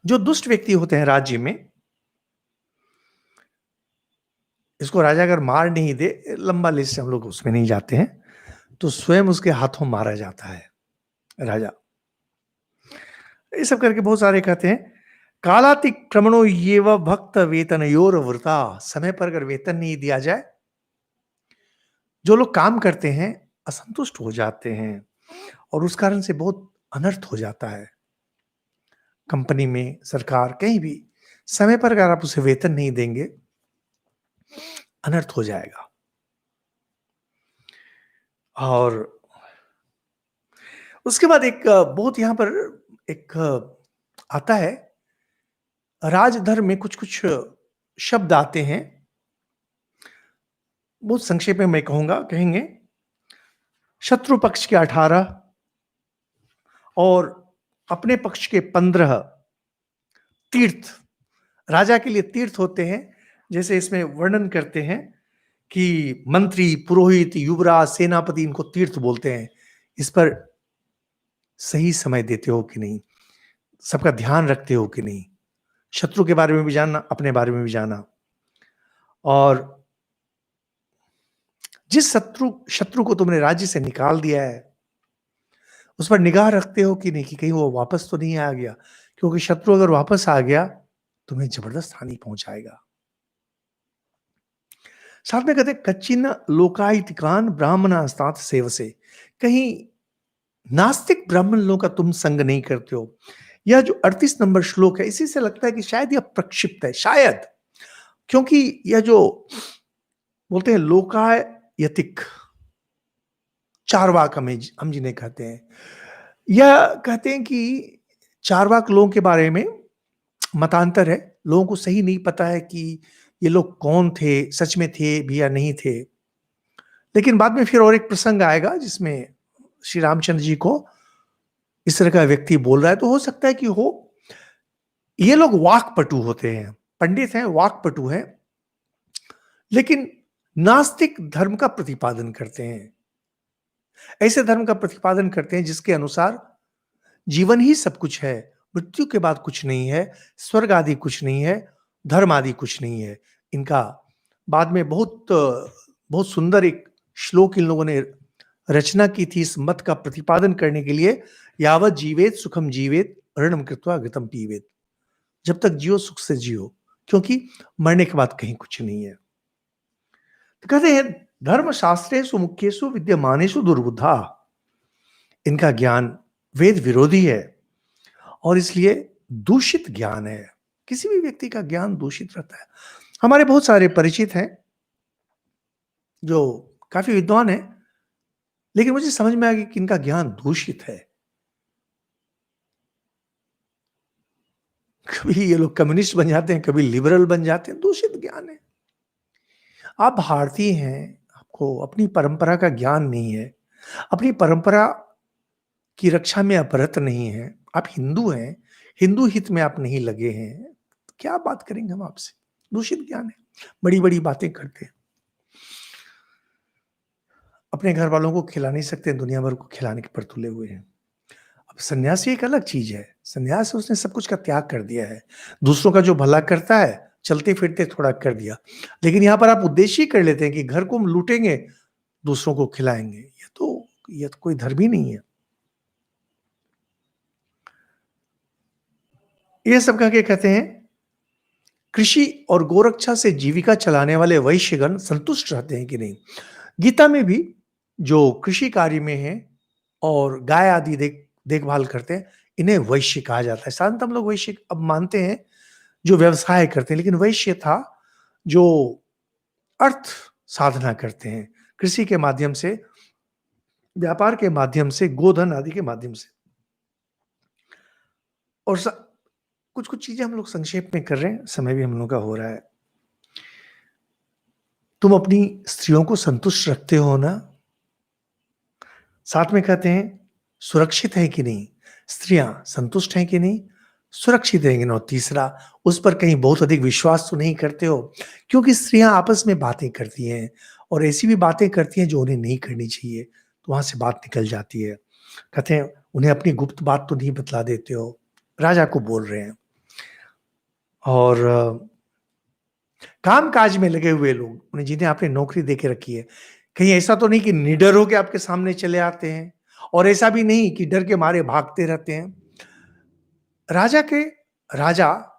जो दुष्ट व्यक्ति होते हैं राज्य में, इसको राजा अगर मार नहीं दे, लंबा लिस्ट हम लोग उसमें नहीं जाते हैं, तो स्वयं उसके हाथों मारा जाता है राजा। ये सब करके बहुत सारे कहते हैं कालातिक्रमणो ये व भक्त वेतन योर वृता। समय पर अगर वेतन नहीं दिया जाए, जो लोग काम करते हैं असंतुष्ट हो जाते हैं, और उस कारण से बहुत अनर्थ हो जाता है। कंपनी में, सरकार, कहीं भी समय पर अगर आप उसे वेतन नहीं देंगे, अनर्थ हो जाएगा। और उसके बाद एक बहुत यहां पर एक आता है राजधर्म में कुछ-कुछ शब्द आते हैं, बहुत संक्षेप में मैं कहूँगा कहेंगे शत्रु पक्ष के 18 और अपने पक्ष के 15 तीर्थ, राजा के लिए तीर्थ होते हैं, जैसे इसमें वर्णन करते हैं कि मंत्री, पुरोहित, युवराज, सेनापति इनको तीर्थ बोलते हैं। इस पर सही समय देते हो कि नहीं? सबका ध्यान रखते हो कि नहीं? शत्रु के बारे में भी जानना, अपने बारे में भी जानना। और जिस शत्रु शत्रु को तुमने राज्य से निकाल दिया है, उस पर निगाह रखते हो कि नहीं कि कहीं वो वापस तो नहीं आ गया? क्योंकि शत्रु अगर वापस आ गया, तुम्हें जबरदस्त हानि पहुंचाएगा। साथ में कहते हैं कच्चिन लोकायतिकान ब्राह्मणास्तात सेवसे, कहीं नास्तिक ब्राह्मण लोगों का तुम संग नहीं करते हो। यह जो 38 नंबर श्लोक है, इसी से लगता है कि शायद यह प्रक्षिप्त है, शायद, क्योंकि यह जो बोलते हैं लोकायतिक, चारवाक हम जिन्हें कहते हैं, यह कहते हैं कि चारवाक लोगों के बारे में मतांतर है। लोगों को सही नहीं पता है कि ये लोग कौन थे, सच में थे भी या नहीं थे। लेकिन बाद में फिर और एक प्रसंग आएगा जिसमें श्री रामचंद्र जी को इस तरह का व्यक्ति बोल रहा है, तो हो सकता है कि हो ये लोग वाक्पटु होते हैं, पंडित हैं, वाक्पटु हैं, लेकिन नास्तिक धर्म का प्रतिपादन करते हैं। ऐसे धर्म का प्रतिपादन करते हैं जिसके अनुसार जीवन ही सब कुछ है, मृत्यु के बाद कुछ नहीं है, स्वर्ग आदि कुछ नहीं है, धर्म आदि कुछ नहीं है। इनका बाद में बहुत सुंदर एक श्लोक इन लोगों ने रचना की थी इस मत का प्रतिपादन करने के लिए, यावत जीवेत सुखम जीवेत ऋणम कृत्वा घृतम पीवेत। जब तक जियो सुख से जियो, क्योंकि मरने के बाद कहीं कुछ नहीं है। तो कहते हैं धर्म शास्त्रेषु मुख्येषु विद्यमानेषु दुर्बुद्धा, इनका ज्ञान वेद विरोधी है और इसलिए दूषित ज्ञान है। किसी भी व्यक्ति का ज्ञान दूषित रहता है। हमारे बहुत सारे परिचित हैं जो काफी विद्वान हैं, लेकिन मुझे समझ में आ गया कि इनका ज्ञान दूषित है। कभी ये लोग कम्युनिस्ट बन जाते हैं, कभी लिबरल बन जाते हैं, दूषित ज्ञान है। आप भारतीय हैं, आपको अपनी परंपरा का ज्ञान नहीं है, अपनी परंपरा की रक्षा में अपरत नहीं है, आप हिंदू हैं, हिंदू हित में आप नहीं लगे हैं, क्या बात करेंगे हम आपसे? दूषित ज्ञान है, बड़ी-बड़ी बातें करते हैं। अपने घर वालों को खिला नहीं सकते, दुनिया भर को खिलाने के पर तुले हुए हैं। अब सन्यासी एक अलग चीज है, सन्यास से उसने सब कुछ का त्याग कर दिया है, दूसरों का जो भला करता है, चलते-फिरते थोड़ा कर दिया। लेकिन यहाँ पर आप उद्देश्य ही कर लेते हैं कि घर को हम लूटेंगे, दूसरों को खिलाएंगे। ये तो कोई धर्म ही नहीं है। ये सब कह के कहते हैं कृषि और गोरक्षा से जीविका चलाने वाले वैश्यगण संतुष्ट रहते हैं कि नहीं। गीता में भी जो कृषि कार्य में है और गाय आदि देखभाल करते हैं, इन्हें वैश्य कहा जाता है। साधारणतः हम लोग वैश्य अब मानते हैं जो व्यवसाय करते हैं, लेकिन वैश्य था जो अर्थ साधना करते हैं, कृषि के माध्यम से, व्यापार के माध्यम से, गोधन आदि के माध्यम से। और कुछ कुछ चीजें हम लोग संक्षेप में कर रहे हैं, समय भी हम लोग का हो रहा है। तुम अपनी स्त्रियों को संतुष्ट रखते हो ना? साथ में कहते हैं सुरक्षित है कि नहीं, स्त्रियां संतुष्ट हैं कि नहीं, सुरक्षित है कि नहीं। और तीसरा, उस पर कहीं बहुत अधिक विश्वास तो नहीं करते हो, क्योंकि स्त्रियां आपस में बातें करती हैं और ऐसी भी बातें करती हैं जो उन्हें नहीं करनी चाहिए, तो वहां से बात निकल जाती है। कहते हैं उन्हें अपनी गुप्त बात तो नहीं बतला देते हो, राजा को बोल रहे हैं। और काम काज में लगे हुए लोग, उन्हें जिन्हें आपने नौकरी देके रखी है, कहीं ऐसा तो नहीं कि निडर होकर आपके सामने चले आते हैं, और ऐसा भी नहीं कि डर के मारे भागते रहते हैं। राजा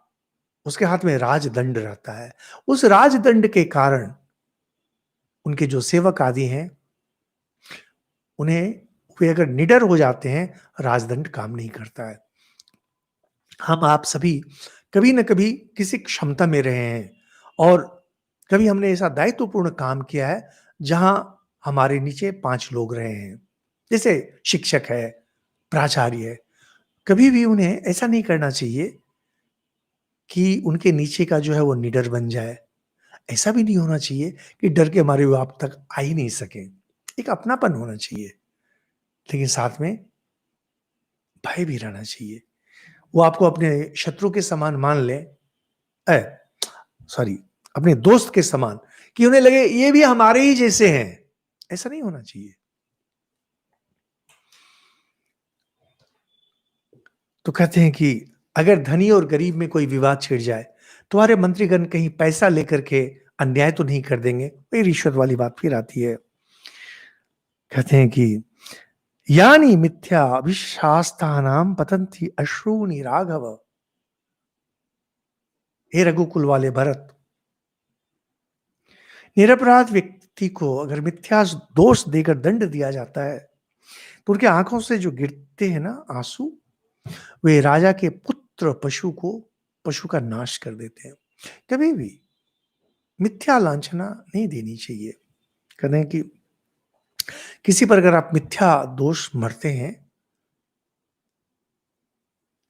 उसके हाथ में राजदंड रहता है। उस राजदंड के कारण उनके जो सेवक आदि हैं, उन्हें, वे अगर निडर हो जाते हैं, राजदंड काम नहीं करता है। हम आप सभी कभी न कभी किसी क्षमता में रहे हैं और कभी हमने ऐसा दायित्वपूर्ण काम किया है जहां हमारे नीचे 5 लोग रहे हैं, जैसे शिक्षक है, प्राचार्य है। कभी भी उन्हें ऐसा नहीं करना चाहिए कि उनके नीचे का जो है वो निडर बन जाए। ऐसा भी नहीं होना चाहिए कि डर के मारे वो आप तक आ ही नहीं सकें। एक अपनापन होना चाहिए, लेकिन साथ में भय भी रहना चाहिए। वो आपको अपने शत्रु के समान मान लें, अ, सॉरी, अपने दोस्त के समान, कि उन्हें लगे ये भी हमारे ही जैसे हैं। ऐसा नहीं होना चाहिए। तो कहते हैं कि अगर धनी और गरीब में कोई विवाद छिड़ जाए, तुम्हारे मंत्रीगण कहीं पैसा लेकर के अन्याय तो नहीं कर देंगे? वही रिश्वत वाली बात फिर आती है। कहते हैं कि यानी मिथ्या अभिशास्तानाम पतंती अश्रूणि राघव। हे रघुकुल वाले भरत, निरपराध व्यक्ति को अगर मिथ्या दोष देकर दंड दिया जाता है, तो उनके आंखों से जो गिरते हैं ना आंसू, वे राजा के पुत्र पशु का नाश कर देते हैं। कभी भी मिथ्या लांछना नहीं देनी चाहिए। कहते हैं कि किसी पर अगर आप मिथ्या दोष मरते हैं,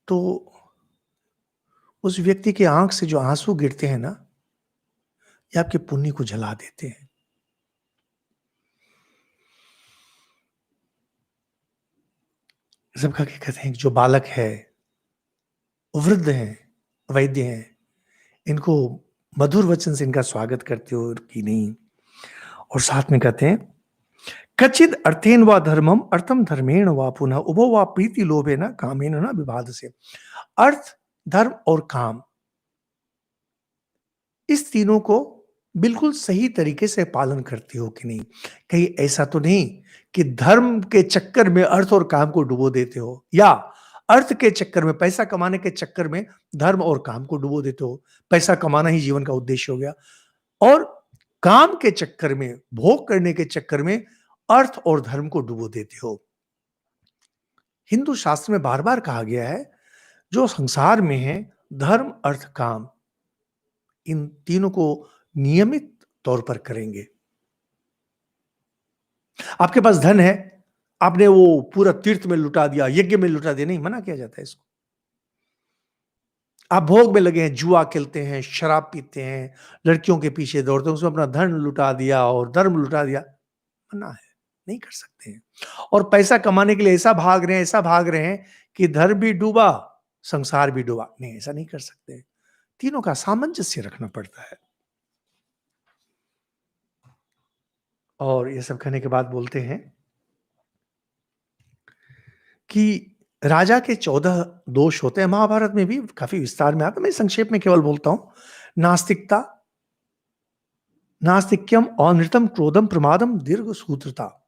तो उस व्यक्ति के आंख से जो आंसू गिरते हैं ना, ये आपके पुण्य को जला देते हैं। सबका क्या कहते हैं कि जो बालक है, वृद्ध हैं, वैद्य हैं, इनको मधुर वचन से इनका स्वागत करते हो कि नहीं। और साथ में कहते हैं कचिद अर्थेन व धर्मम अर्थम धर्मेण व पुनः उभो व प्रीति लोभे न कामेन न विवाद से। अर्थ, धर्म और काम, इस तीनों को बिल्कुल सही तरीके से पालन करते हो कि नहीं? कहीं ऐसा तो नहीं कि धर्म के चक्कर में अर्थ और काम को डुबो देते हो, या अर्थ के चक्कर में, पैसा कमाने के चक्कर में धर्म और काम को डुबो देते हो। पैसा कमाना ही जीवन का उद्देश्य हो गया, और काम के चक्कर में, भोग करने के चक्कर में अर्थ और धर्म को डुबो देते हो। हिंदू शास्त्र में बार बार कहा गया है, जो संसार में है, धर्म अर्थ काम, इन तीनों को नियमित तौर पर करेंगे। आपके पास धन है, आपने वो पूरा तीर्थ में लुटा दिया, यज्ञ में लुटा दिया, नहीं, मना किया जाता है इसको। आप भोग में लगे हैं, जुआ खेलते हैं, शराब पीते हैं, लड़कियों के पीछे दौड़ते हैं, उसमें अपना धन लुटा दिया और धर्म लुटा दिया, मना है, नहीं कर सकते हैं। और पैसा कमाने के लिए ऐसा भाग रहे हैं, ऐसा भाग रहे हैं कि धर्म भी डूबा, संसार भी डूबा, नहीं, ऐसा नहीं कर सकते। तीनों का सामंजस्य रखना पड़ता है। और ये सब कहने के बाद बोलते हैं कि राजा के 14 दोष होते हैं। महाभारत में भी काफी विस्तार में आता है, मैं संक्षेप में केवल बोलता हूं। नास्तिकता, नास्तिक्यम, अनृतम, क्रोधम, प्रमादम, दीर्घ सूत्रता।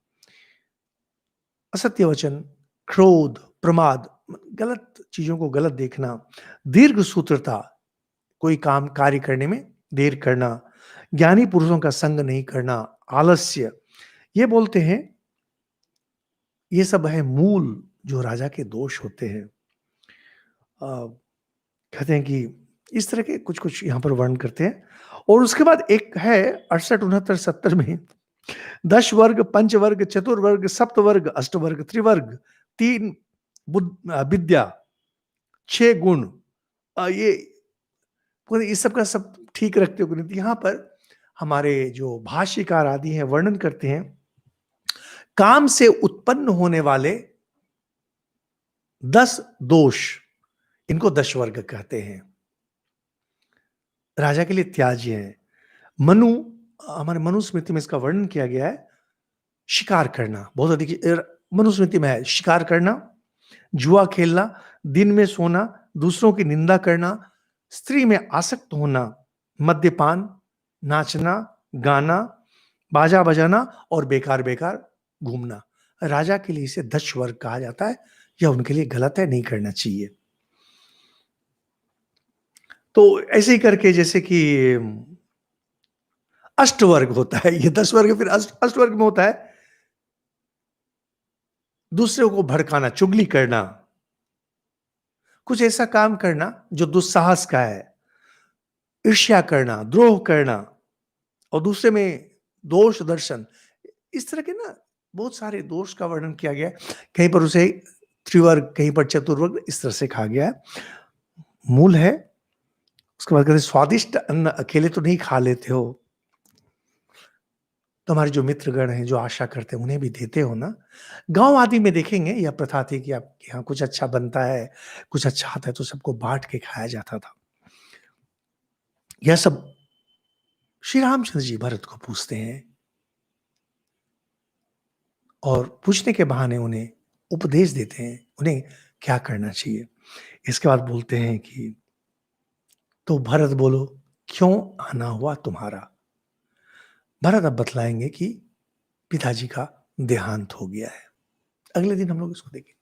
असत्य वचन, क्रोध, प्रमाद, गलत चीजों को गलत देखना, दीर्घ सूत्रता, कोई काम कार्य करने में देर करना, ज्ञानी पुरुषों का संग नहीं करना, आलस्य, ये बोलते हैं ये सब है मूल जो राजा के दोष होते हैं। कहते हैं कि इस तरह के कुछ कुछ यहां पर वर्णन करते हैं। और उसके बाद एक है 68, 69, 70 में 10 वर्ग, पंचवर्ग, चतुर्वर्ग, सप्तवर्ग, अष्टवर्ग, त्रिवर्ग, 3 विद्या, 6 गुण, ये पूरे इस सब का सब ठीक रखते हो। यहां पर हमारे जो भाष्यकार आदि हैं वर्णन करते हैं, काम से उत्पन्न होने वाले 10 दोष, इनको 10 वर्ग कहते हैं, राजा के लिए त्याज्य है। हमारे मनुस्मृति में इसका वर्णन किया गया है। शिकार करना बहुत अधिक मनुस्मृति में है। शिकार करना, जुआ खेलना, दिन में सोना, दूसरों की निंदा करना, स्त्री में आसक्त होना, मद्यपान, नाचना, गाना, बाजा बजाना और बेकार बेकार घूमना। राजा के लिए इसे 10 वर्ग कहा जाता है। यह उनके लिए गलत है, नहीं करना चाहिए। तो ऐसे ही करके जैसे कि अष्टवर्ग होता है, ये 10 वर्ग फिर अष्टवर्ग में होता है दूसरों को भड़काना, चुगली करना, कुछ ऐसा काम करना जो दुस्साहस का है, ईर्ष्या करना, द्रोह करना और दूसरे में दोष दर्शन, इस तरह के ना बहुत सारे दोष का वर्णन किया गया है। कहीं पर उसे त्रिवर्ग, कहीं पर चतुर्वर्ग, इस तरह से कहा गया है। मूल है उसके बाद कहते स्वादिष्ट अन्न अकेले तो नहीं खा लेते हो, तो हमारे जो मित्रगण हैं, जो आशा करते हैं, उन्हें भी देते हो ना? गाँव आदि में देखेंगे यह प्रथा थी कि आपके यहाँ कुछ अच्छा बनता है, कुछ अच्छा आता है तो सबको बाँट के खाया जाता था। यह सब श्री रामचंद्र जी भरत को पूछते हैं और पूछने के बहाने उन्हें उपदेश देते हैं, उन्हें क्या करना चाहिए। इसके बाद बोलते हैं कि तो भरत बोलो, क्यों आना हुआ तुम्हारा? भरत अब बतलाएँगे कि पिताजी का देहांत हो गया है। अगले दिन हम लोग इसको देखेंगे।